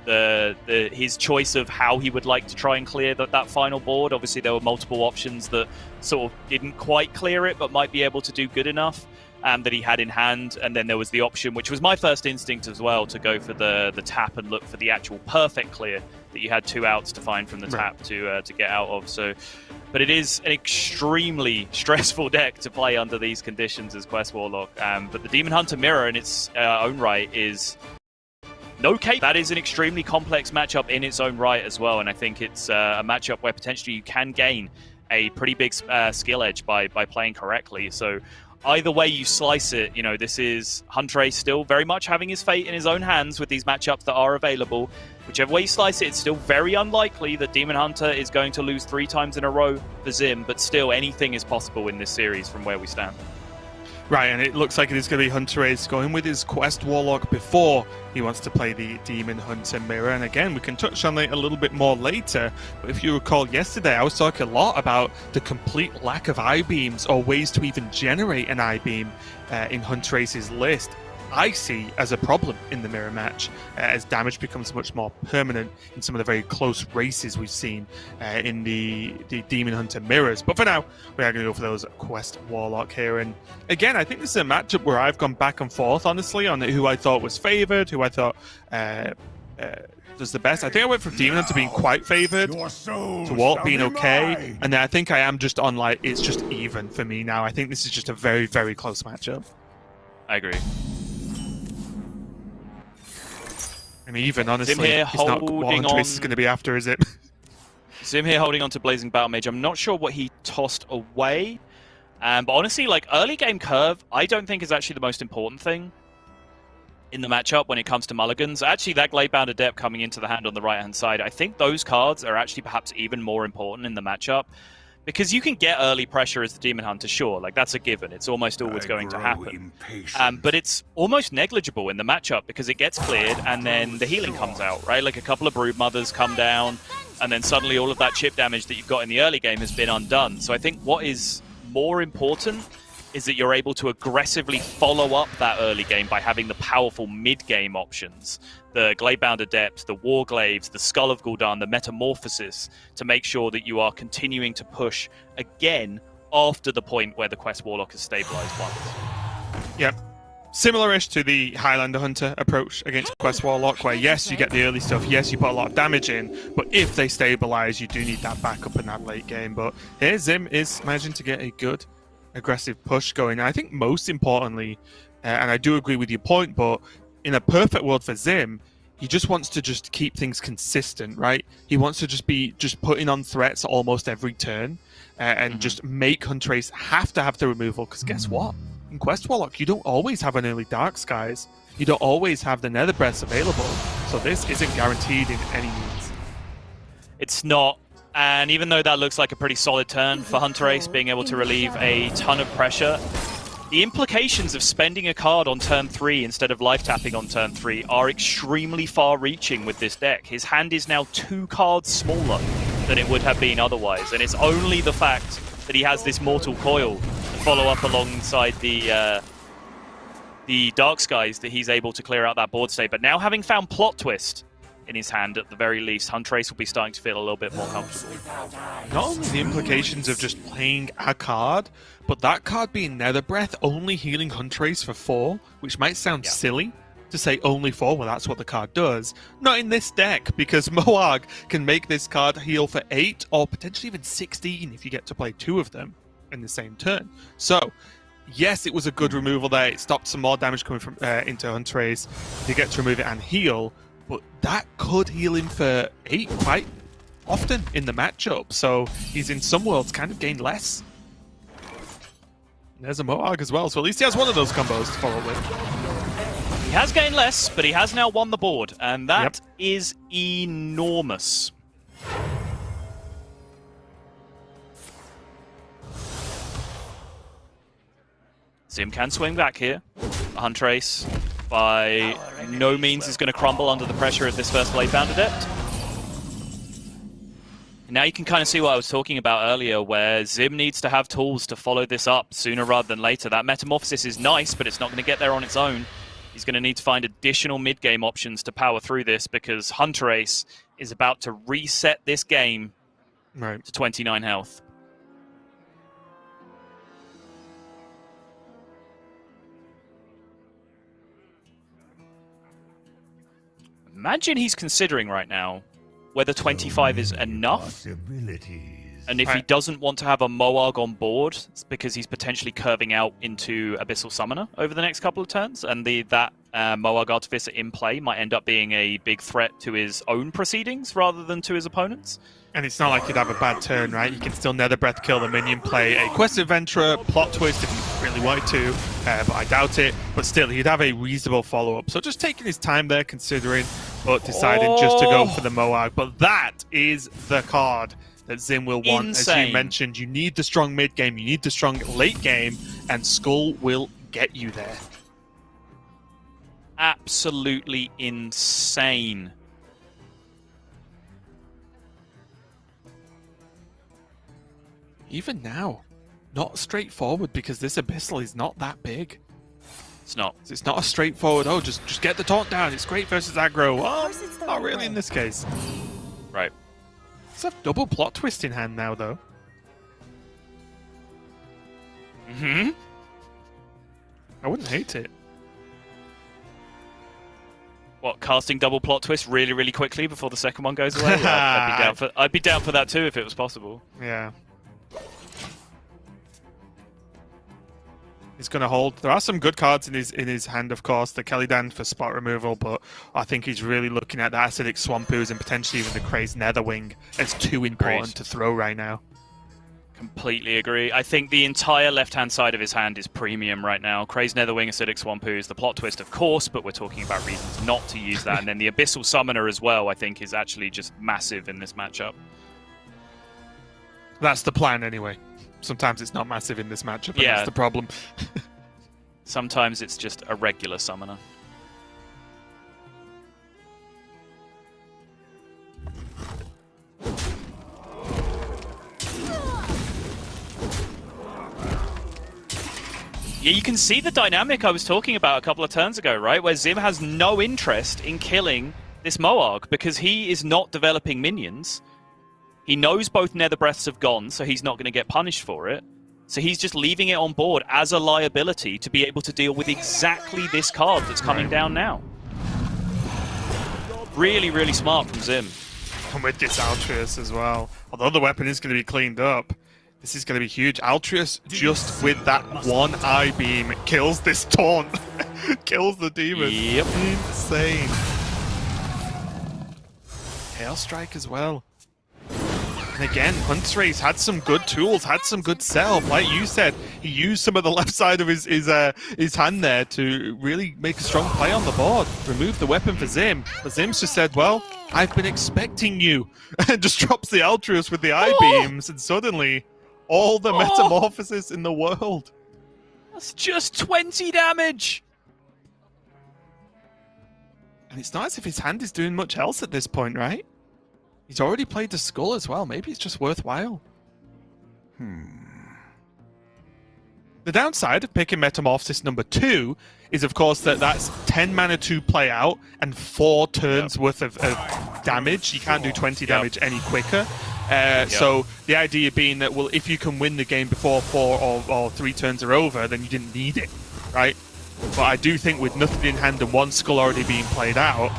his choice of how he would like to try and clear that final board. Obviously, there were multiple options that sort of didn't quite clear it, but might be able to do good enough that he had in hand. And then there was the option, which was my first instinct as well, to go for the tap and look for the actual perfect clear that you had 2 outs to find from the tap to get out of. But it is an extremely stressful deck to play under these conditions as Quest Warlock. But the Demon Hunter Mirror in its own right is no case. That is an extremely complex matchup in its own right as well. And I think it's a matchup where potentially you can gain a pretty big skill edge by playing correctly. So either way you slice it, this is Hunterace still very much having his fate in his own hands with these matchups that are available. Whichever way you slice it, it's still very unlikely that Demon Hunter is going to lose 3 times in a row for Zhym, but still anything is possible in this series from where we stand. Right, and it looks like it is going to be Hunterace going with his Quest Warlock before he wants to play the Demon Hunter Mirror. And again, we can touch on it a little bit more later, but if you recall yesterday, I was talking a lot about the complete lack of I-beams or ways to even generate an I-beam in Hunterace's list. I see as a problem in the mirror match as damage becomes much more permanent in some of the very close races we've seen in the Demon Hunter mirrors. But for now, we are going to go for those Quest Warlock here. And again, I think this is a matchup where I've gone back and forth, honestly, on who I thought was favored, who I thought does the best. I think I went from Demon Hunter being quite favored to Walt being okay. And then I think I am just on, it's just even for me now. I think this is just a very, very close matchup. I agree. I mean, even honestly, it's not what Hunterace is going to be after, is it? Zhym here holding on to Blazing Battle Mage. I'm not sure what he tossed away. But honestly, early game curve, I don't think is actually the most important thing in the matchup when it comes to mulligans. Actually, that Gladebound Adept coming into the hand on the right-hand side, I think those cards are actually perhaps even more important in the matchup. Because you can get early pressure as the Demon Hunter, sure, that's a given. It's almost always going to happen. But it's almost negligible in the matchup because it gets cleared and then the healing comes out, right? A couple of Brood Mothers come down and then suddenly all of that chip damage that you've got in the early game has been undone. So I think what is more important is that you're able to aggressively follow up that early game by having the powerful mid-game options. The Gladebound Adept, the Warglaives, the Skull of Gul'dan, the Metamorphosis, to make sure that you are continuing to push again after the point where the Quest Warlock is stabilized once. Yep. Similar-ish to the Highlander Hunter approach against Quest Warlock, where yes, you get the early stuff, yes, you put a lot of damage in, but if they stabilize, you do need that backup in that late game. But here, Zhym is managing to get a good aggressive push going. And I think most importantly, and I do agree with your point, but in a perfect world for Zhym, he just wants to just keep things consistent, right? He wants to just be putting on threats almost every turn and just make Hunterace have to have the removal. Because guess what? In Quest Warlock, you don't always have an early Dark Skies. You don't always have the Nether Breaths available. So this isn't guaranteed in any means. It's not. And even though that looks like a pretty solid turn for Hunterace, being able to relieve a ton of pressure, the implications of spending a card on turn 3 instead of life tapping on turn 3 are extremely far-reaching with this deck. His hand is now 2 cards smaller than it would have been otherwise, and it's only the fact that he has this Mortal Coil to follow up alongside the Dark Skies that he's able to clear out that board state. But now having found Plot Twist in his hand, at the very least, Hunterace will be starting to feel a little bit more comfortable. Not only the implications of just playing a card, but that card being Nether Breath only healing Hunterace for 4, which might sound silly to say only 4, well that's what the card does. Not in this deck, because Moarg can make this card heal for 8 or potentially even 16 if you get to play 2 of them in the same turn. So, yes, it was a good removal there. It stopped some more damage coming from into Hunterace. You get to remove it and heal, but that could heal him for 8 quite often in the matchup. So he's in some worlds kind of gained less. There's a Moarg as well, so at least he has one of those combos to follow with. He has gained less, but he has now won the board, and that is enormous. Zhym can swing back here. Hunterace, by no means, is going to crumble under the pressure of this first Bladebound Adept. Now you can kind of see what I was talking about earlier, where Zhym needs to have tools to follow this up sooner rather than later. That Metamorphosis is nice, but it's not going to get there on its own. He's going to need to find additional mid-game options to power through this, because Hunterace is about to reset this game to 29 health. Imagine he's considering right now whether 25 is enough, and if he doesn't want to have a Moarg on board, it's because he's potentially curving out into Abyssal Summoner over the next couple of turns, and that Moarg Artificer in play might end up being a big threat to his own proceedings rather than to his opponents. And it's not like he'd have a bad turn, right? You can still Nether Breath kill the minion, play a Quest Adventurer, Plot Twist if he really wanted to, but I doubt it. But still, he'd have a reasonable follow-up. So just taking his time there, considering, but deciding just to go for the Moarg. But that is the card that Zhym will want. Insane. As you mentioned, you need the strong mid-game, you need the strong late-game, and Skull will get you there. Absolutely insane. Even now, not straightforward, because this Abyssal is not that big. It's not. It's not a straightforward, oh, just get the taunt down. It's great versus aggro. Oh, not really in this case. Right. Let's have double Plot Twist in hand now, though. Mm-hmm. I wouldn't hate it. What, casting double Plot Twist really, really quickly before the second one goes away? Yeah, I'd be down for that too if it was possible. Yeah. He's going to hold. There are some good cards in his hand, of course. The Kellydan for spot removal, but I think he's really looking at the Acidic Swampoos and potentially even the Crazed Netherwing as too important to throw right now. Completely agree. I think the entire left-hand side of his hand is premium right now. Crazed Netherwing, Acidic Swampoos, the Plot Twist, of course, but we're talking about reasons not to use that. And then the Abyssal Summoner as well, I think, is actually just massive in this matchup. That's the plan, anyway. Sometimes it's not massive in this matchup, and that's the problem. Sometimes it's just a regular summoner. Yeah, you can see the dynamic I was talking about a couple of turns ago, right? Where Zhym has no interest in killing this Moarg because he is not developing minions. He knows both Nether Breaths have gone, so he's not going to get punished for it. So he's just leaving it on board as a liability to be able to deal with exactly this card that's coming down now. Really, really smart from Zhym. And with this Altruis as well. Although the weapon is going to be cleaned up, this is going to be huge. Altruis, just with that one eye beam, kills this taunt. Kills the demon. Yep. Insane. Hail Strike as well. And again, Hunterace had some good tools, had some good setup. Like you said, he used some of the left side of his hand there to really make a strong play on the board. Remove the weapon for Zhym. But Zhym's just said, well, I've been expecting you. And just drops the Hunterace with the I-beams. And suddenly, all the metamorphosis in the world. That's just 20 damage! And it's not as if his hand is doing much else at this point, right? He's already played the skull as well. Maybe it's just worthwhile. The downside of picking Metamorphosis number 2 is, of course, that that's 10 mana to play out and 4 turns worth of damage. You can't do 20 damage any quicker. So the idea being that, well, if you can win the game before 4 or 3 turns are over, then you didn't need it, right? But I do think with nothing in hand and 1 skull already being played out,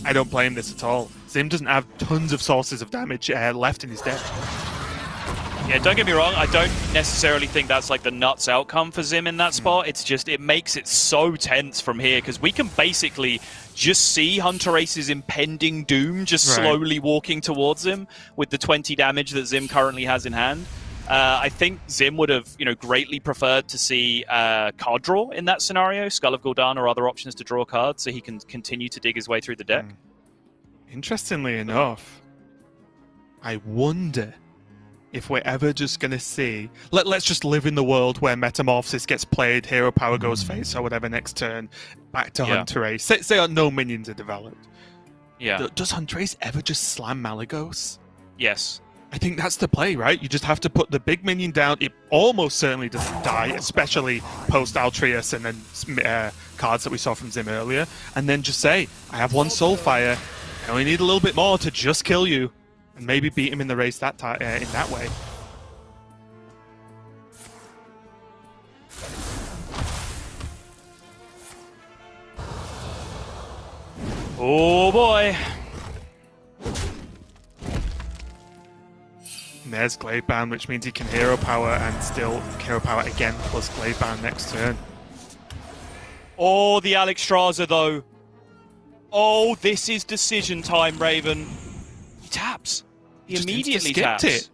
I don't blame this at all. Zhym doesn't have tons of sources of damage left in his deck. Yeah, don't get me wrong, I don't necessarily think that's like the nuts outcome for Zhym in that spot. It's just, it makes it so tense from here, because we can basically just see Hunterace's impending doom just slowly walking towards him with the 20 damage that Zhym currently has in hand. I think Zhym would have, greatly preferred to see card draw in that scenario, Skull of Gul'dan or other options to draw cards, so he can continue to dig his way through the deck. Interestingly enough, I wonder if we're ever just going to see... Let's just live in the world where Metamorphosis gets played, Hero Power goes face or whatever next turn, back to Hunterace. Say no minions are developed. Yeah. Does Hunterace ever just slam Malygos? Yes. I think that's the play, right? You just have to put the big minion down. It almost certainly doesn't die, especially post-Altreus and then cards that we saw from Zhym earlier. And then just say, I have 1 Soulfire. I only need a little bit more to just kill you. And maybe beat him in the race in that way. Oh boy. And there's Gladeban, which means he can Hero Power and still Hero Power again plus Gladeban next turn. Oh, the Alexstrasza though. Oh, this is decision time, Raven. He taps. He Just immediately skipped taps. it.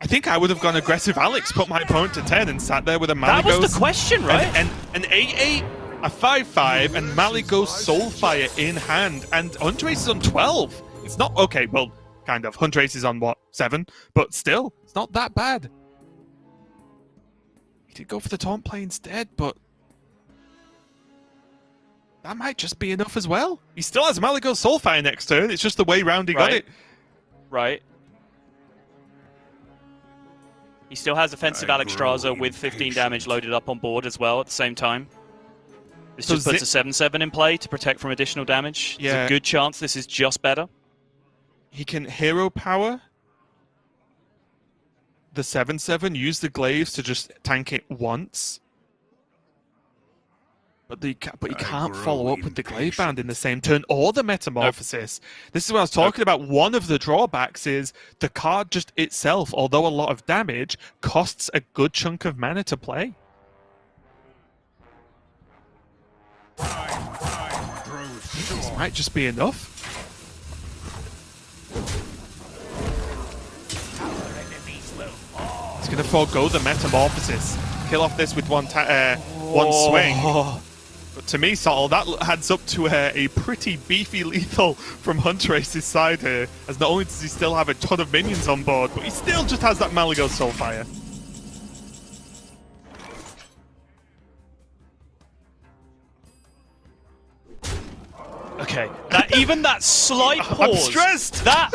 I think I would have gone aggressive Alex, put my opponent to 10 and sat there with a Malygos. That was the question, right? And an 8-8, a 5-5, and Malygos Soulfire in hand. And Hunterace is on 12. It's not... Okay, well, kind of. Hunterace is on, what, 7? But still, it's not that bad. He did go for the taunt play instead, but... that might just be enough as well. He still has Malygos Soulfire next turn. It's just the way round he got it. Right. He still has offensive Alexstrasza with 15 damage loaded up on board as well at the same time. This just puts a 7/7 in play to protect from additional damage. Yeah. There's a good chance this is just better. He can Hero Power the 7/7, use the Glaives to just tank it once. But he can't follow up with the Glaive Band in the same turn or the Metamorphosis. This is what I was talking about. One of the drawbacks is the card just itself, although a lot of damage, costs a good chunk of mana to play. This might just be enough. He's going to forego the Metamorphosis. Kill off this with one swing. But to me, Sottle, that adds up to a pretty beefy lethal from Hunterace's side here, as not only does he still have a ton of minions on board, but he still just has that Malygos Soulfire. Okay, even that slight pause, I'm stressed. that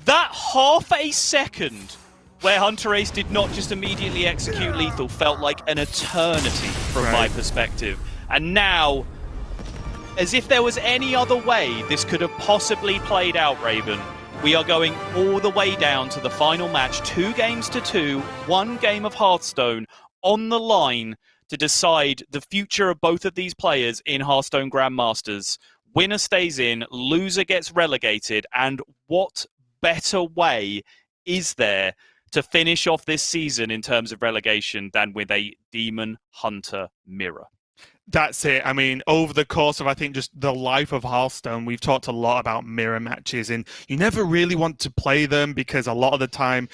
half a second where Hunterace did not just immediately execute lethal felt like an eternity from my perspective. And now, as if there was any other way this could have possibly played out, Raven, we are going all the way down to the final match, 2 games to 2, 1 game of Hearthstone on the line to decide the future of both of these players in Hearthstone Grandmasters. Winner stays in, loser gets relegated, and what better way is there to finish off this season in terms of relegation than with a Demon Hunter mirror? That's it. I mean, over the course of, I think, just the life of Hearthstone, we've talked a lot about mirror matches, and you never really want to play them because a lot of the time,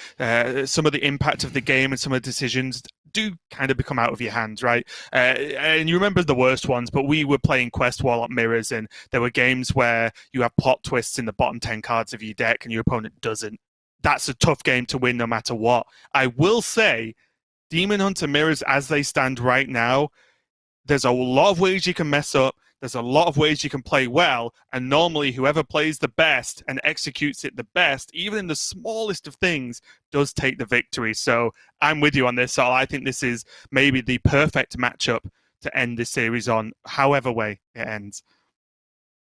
some of the impact of the game and some of the decisions do kind of become out of your hands, right? And you remember the worst ones, but we were playing Quest Warlock Mirrors, and there were games where you have plot twists in the bottom 10 cards of your deck and your opponent doesn't. That's a tough game to win no matter what. I will say, Demon Hunter Mirrors, as they stand right now, there's a lot of ways you can mess up. There's a lot of ways you can play well. And normally whoever plays the best and executes it the best, even in the smallest of things, does take the victory. So I'm with you on this. So I think this is maybe the perfect matchup to end this series on, however way it ends.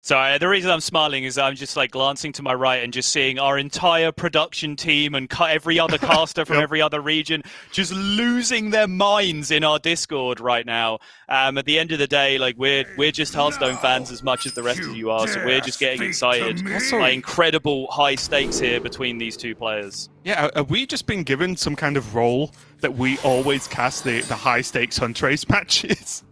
So the reason I'm smiling is I'm just like glancing to my right and just seeing our entire production team and every other caster from every other region just losing their minds in our Discord right now. At the end of the day, like we're just Hearthstone fans as much as the rest of you are, so we're just getting excited by incredible high stakes here between these two players. Yeah, have we just been given some kind of role that we always cast the high stakes Hunterace matches?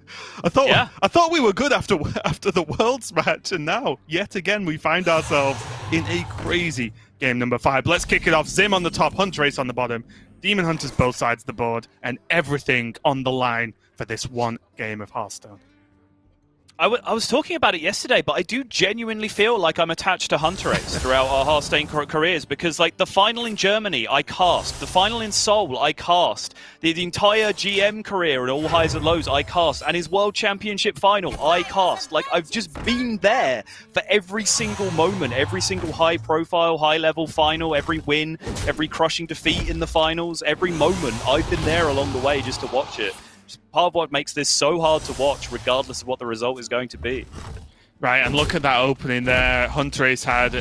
I thought we were good after the Worlds match, and now yet again we find ourselves in a crazy game number 5. Let's kick it off. Zhym on the top, Hunterace on the bottom, Demon Hunters both sides of the board, and everything on the line for this one game of Hearthstone. I was talking about it yesterday, but I do genuinely feel like I'm attached to Hunterace throughout our Hearthstone careers, because like the final in Germany, I cast. The final in Seoul, I cast. The entire GM career and all highs and lows, I cast. And his World Championship final, I cast. Like, I've just been there for every single moment, every single high-profile, high-level final, every win, every crushing defeat in the finals, every moment. I've been there along the way just to watch it. Part of what makes this so hard to watch, regardless of what the result is going to be. Right, and look at that opening there. Hunterace had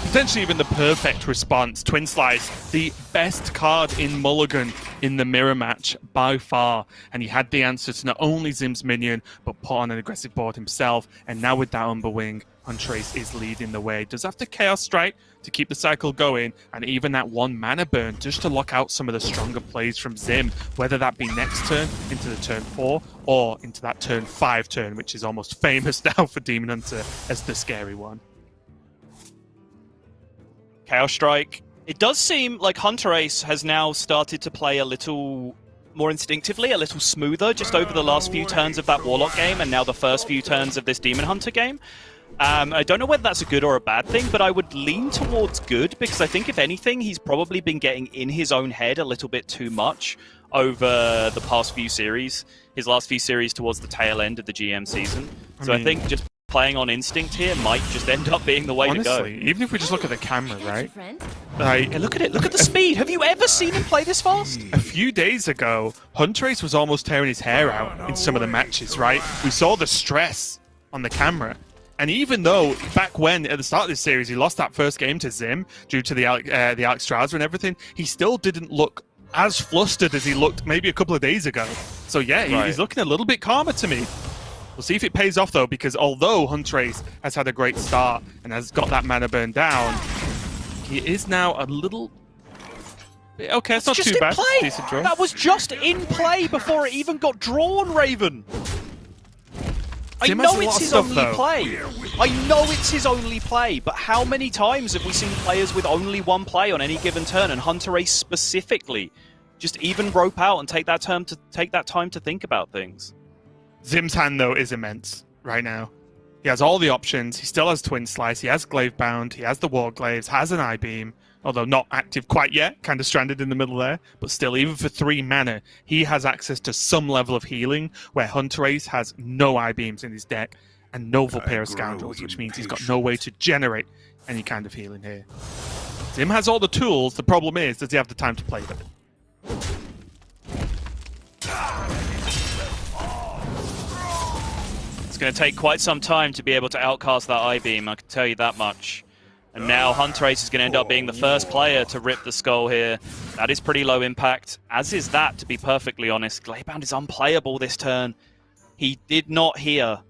potentially even the perfect response. Twin Slice, the best card in Mulligan in the mirror match by far. And he had the answer to not only Zhym's minion, but put on an aggressive board himself. And now with that Umberwing, Hunterace is leading the way. Does have to Chaos Strike to keep the cycle going, and even that 1 mana burn just to lock out some of the stronger plays from Zhym, whether that be next turn into the turn 4 or into that turn 5 turn, which is almost famous now for Demon Hunter as the scary one. Chaos Strike. It does seem like Hunterace has now started to play a little more instinctively, a little smoother just over the last few turns of that Warlock game and now the first few turns of this Demon Hunter game. I don't know whether that's a good or a bad thing, but I would lean towards good, because I think if anything, he's probably been getting in his own head a little bit too much over the past few series, his last few series towards the tail end of the GM season. I think just playing on instinct here might just end up being the way to go. Honestly, even if we just look at the camera, right? Yeah, look at it. Look at the speed. Have you ever seen him play this fast? A few days ago, Hunterace was almost tearing his hair out in some of the matches, right? We saw the stress on the camera. And even though back when, at the start of this series, he lost that first game to Zhym due to the Alex Strauzer and everything, he still didn't look as flustered as he looked maybe a couple of days ago. So yeah, he's looking a little bit calmer to me. We'll see if it pays off though, because although Hunterace has had a great start and has got that mana burn down, he is now a little... Okay, it's not too bad. Decent draw. That was just in play before it even got drawn, Raven. I know it's his only play. I know it's his only play, but how many times have we seen players with only one play on any given turn, and Hunterace specifically just even rope out and take that time to think about things? Zhym's hand though is immense right now. He has all the options. He still has Twin Slice. He has Glaive Bound. He has the War Glaives. Has an I-Beam. Although not active quite yet, kind of stranded in the middle there. But still, even for 3 mana, he has access to some level of healing, where Hunterace has no I-Beams in his deck and no Vulpera Scoundrels, which means he's got no way to generate any kind of healing here. Zhym has all the tools. The problem is, does he have the time to play them? It's going to take quite some time to be able to outcast that I-Beam, I can tell you that much. And now Hunterace is going to end up being the first player to rip the skull here. That is pretty low impact, as is that, to be perfectly honest. Glaybound is unplayable this turn. He did not hit,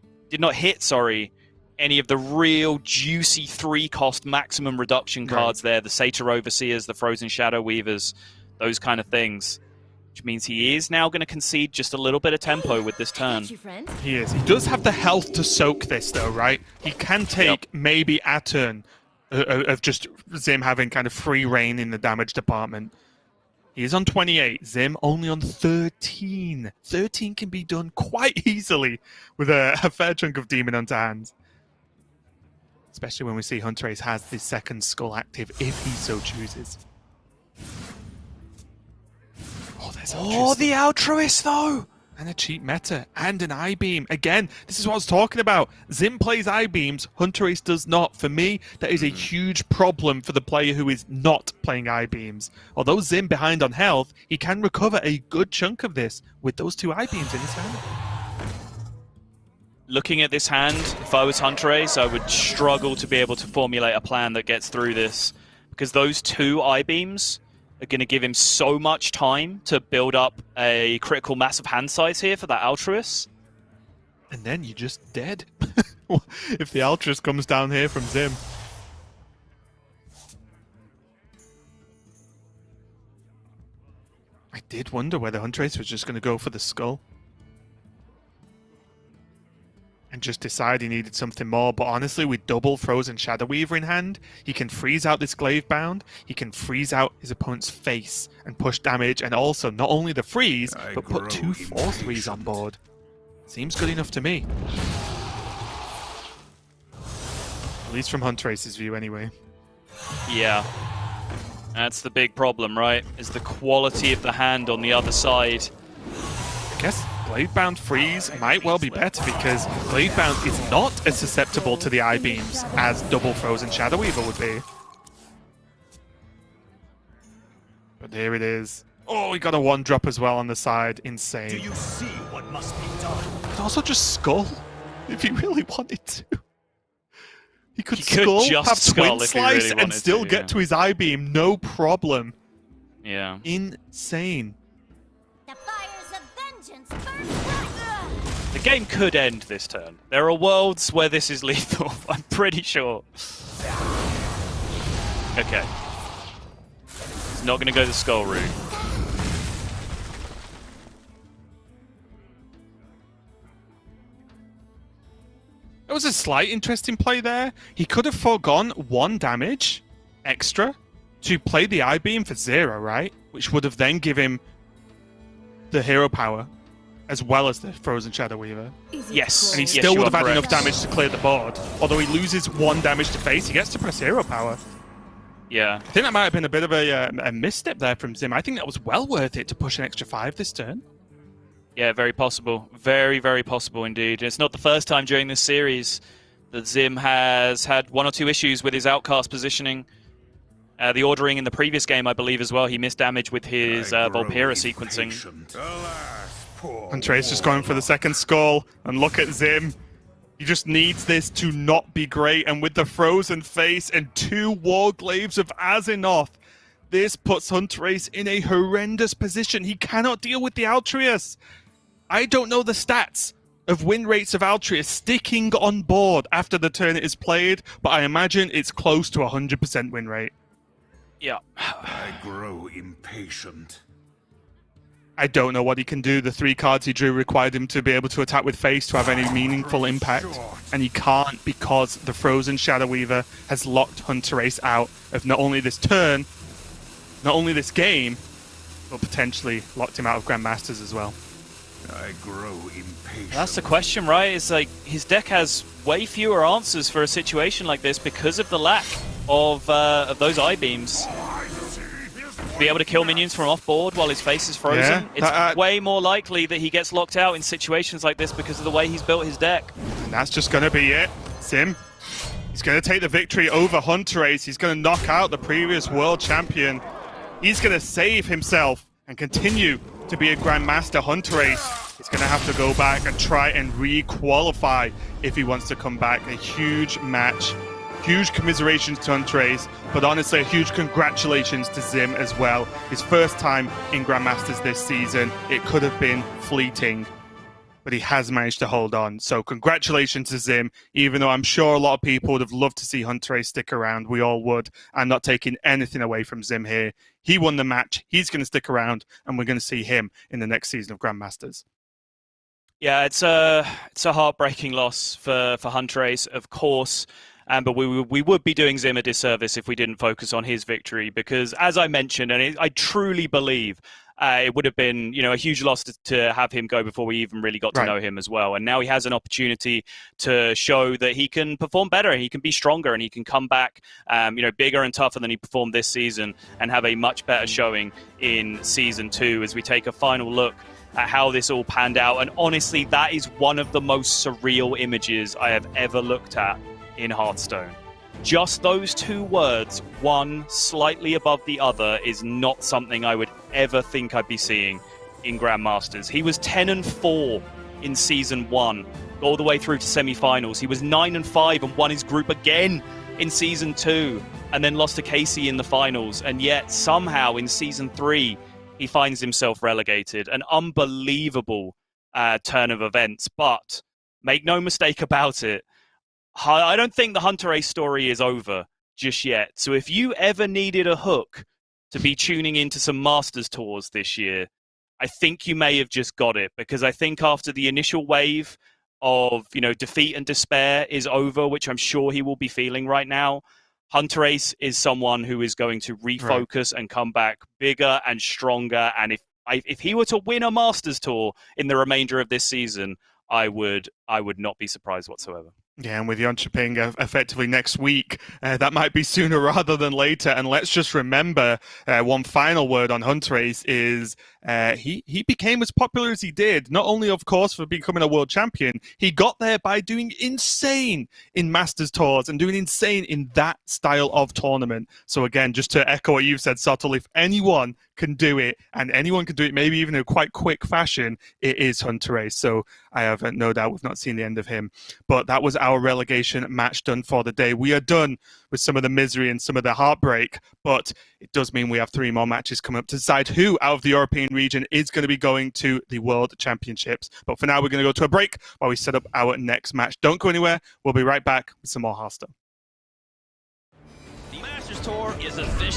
any of the real juicy 3-cost maximum reduction cards there. The Satyr Overseers, the Frozen Shadow Weavers, those kind of things. which means he is now going to concede just a little bit of tempo with this turn. He is. He does have the health to soak this, though, right? He can take maybe a turn of just Zhym having kind of free reign in the damage department. He is on 28. Zhym only on 13. 13 can be done quite easily with a fair chunk of Demon Hunter hands. Especially when we see Hunterace has this second skull active, if he so chooses. Oh, there's the Altruist, though! And a cheap meta, and an I-beam. Again, this is what I was talking about. Zhym plays I-beams, Hunterace does not. For me, that is a huge problem for the player who is not playing I-beams. Although Zhym behind on health, he can recover a good chunk of this with those two I-beams in his hand. Looking at this hand, if I was Hunterace, I would struggle to be able to formulate a plan that gets through this. Because those two I-beams are going to give him so much time to build up a critical mass of hand size here for that Altruist. And then you're just dead. If the Altruist comes down here from Zhym. I did wonder whether Hunterace was just going to go for the skull. And just decide he needed something more, but honestly, with double Frozen Shadow Weaver in hand, he can freeze out this Glaive Bound, he can freeze out his opponent's face and push damage, and also not only the freeze, but put 2 4/3s on board. Seems good enough to me. At least from Hunterace's view, anyway. Yeah. That's the big problem, right? Is the quality of the hand on the other side. I guess Glaive-bound freeze might well be better because Glaive-bound is not as susceptible to the I-beams as double Frozen Shadow Weaver would be. But here it is. Oh, he got a 1-drop as well on the side. Insane. Do you see what must be done? Could also just skull if he really wanted to. He could He could skull, just have skull Twin if he Slice, really and wanted still to, get to his I-beam, no problem. Yeah. Insane. The game could end this turn. There are worlds where this is lethal, I'm pretty sure. Okay. He's not going to go the skull route. There was a slight interesting play there. He could have foregone 1 damage extra to play the I-beam for 0, right? Which would have then given him the hero power as well as the Frozen Shadow Weaver. Yes. And he still would have had enough damage to clear the board. Although he loses 1 damage to face, he gets to press hero power. Yeah. I think that might have been a bit of a misstep there from Zhym. I think that was well worth it to push an extra 5 this turn. Yeah, very possible. Very, very possible indeed. It's not the first time during this series that Zhym has had 1 or 2 issues with his outcast positioning. The ordering in the previous game, I believe, as well. He missed damage with his Volpera sequencing. Hunterace just going for the second skull, and look at Zhym. He just needs this to not be great, and with the frozen face and 2 Warglaives of Azinoth, this puts Hunterace in a horrendous position. He cannot deal with the Altruist. I don't know the stats of win rates of Altruist sticking on board after the turn is played, but I imagine it's close to 100% win rate. Yeah. I grow impatient. I don't know what he can do. The 3 cards he drew required him to be able to attack with face to have any meaningful impact, and he can't because the Frozen Shadow Weaver has locked Hunterace out of not only this turn, not only this game, but potentially locked him out of Grandmasters as well. I grow impatient. That's the question, right? It's like his deck has way fewer answers for a situation like this because of the lack of those I-beams. To be able to kill minions from off-board while his face is frozen, it's way more likely that he gets locked out in situations like this because of the way he's built his deck. And that's just going to be it. Zhym, he's going to take the victory over Hunterace. He's going to knock out the previous world champion. He's going to save himself and continue to be a Grandmaster. Hunterace is going to have to go back and try and re-qualify if he wants to come back. A huge match. Huge commiserations to Hunterace, but honestly, a huge congratulations to Zhym as well. His first time in Grandmasters this season. It could have been fleeting. but he has managed to hold on. So congratulations to Zhym, even though I'm sure a lot of people would have loved to see Hunterace stick around. We all would. I'm not taking anything away from Zhym here. He won the match. He's going to stick around, and we're going to see him in the next season of Grandmasters. Yeah, it's a heartbreaking loss for Hunterace, of course. But we would be doing Zhym a disservice if we didn't focus on his victory, because, as I mentioned, and I truly believe it would have been, a huge loss to have him go before we even really got to know him as well. And now he has an opportunity to show that he can perform better, he can be stronger, and he can come back, bigger and tougher than he performed this season, and have a much better showing in Season 2 as we take a final look at how this all panned out. And honestly, that is one of the most surreal images I have ever looked at in Hearthstone. Just those two words, one slightly above the other, is not something I would ever think I'd be seeing in Grandmasters. He was 10-4 in Season 1, all the way through to semi-finals. He was 9-5 and won his group again in Season 2, and then lost to Casey in the finals. And yet, somehow, in Season 3, he finds himself relegated. An unbelievable turn of events. But make no mistake about it, I don't think the Hunterace story is over just yet. So if you ever needed a hook to be tuning into some Masters tours this year, I think you may have just got it, because I think after the initial wave of, defeat and despair is over, which I'm sure he will be feeling right now, Hunterace is someone who is going to refocus and come back bigger and stronger. And if he were to win a Masters tour in the remainder of this season, I would not be surprised whatsoever. Yeah, and with Yonchaping effectively next week, that might be sooner rather than later. And let's just remember, one final word on Hunterace is he became as popular as he did, not only, of course, for becoming a world champion, he got there by doing insane in Masters tours and doing insane in that style of tournament. So again, just to echo what you've said, Subtle, if anyone can do it, and anyone can do it maybe even in a quite quick fashion, it is Hunterace. So I have no doubt we've not seen the end of him. But that was our relegation match done for the day. We are done with some of the misery and some of the heartbreak, but it does mean we have 3 more matches coming up to decide who out of the European region is going to be going to the World Championships. But for now, we're going to go to a break while we set up our next match. Don't go anywhere. We'll be right back with some more Hearthstone. The Masters Tour is official.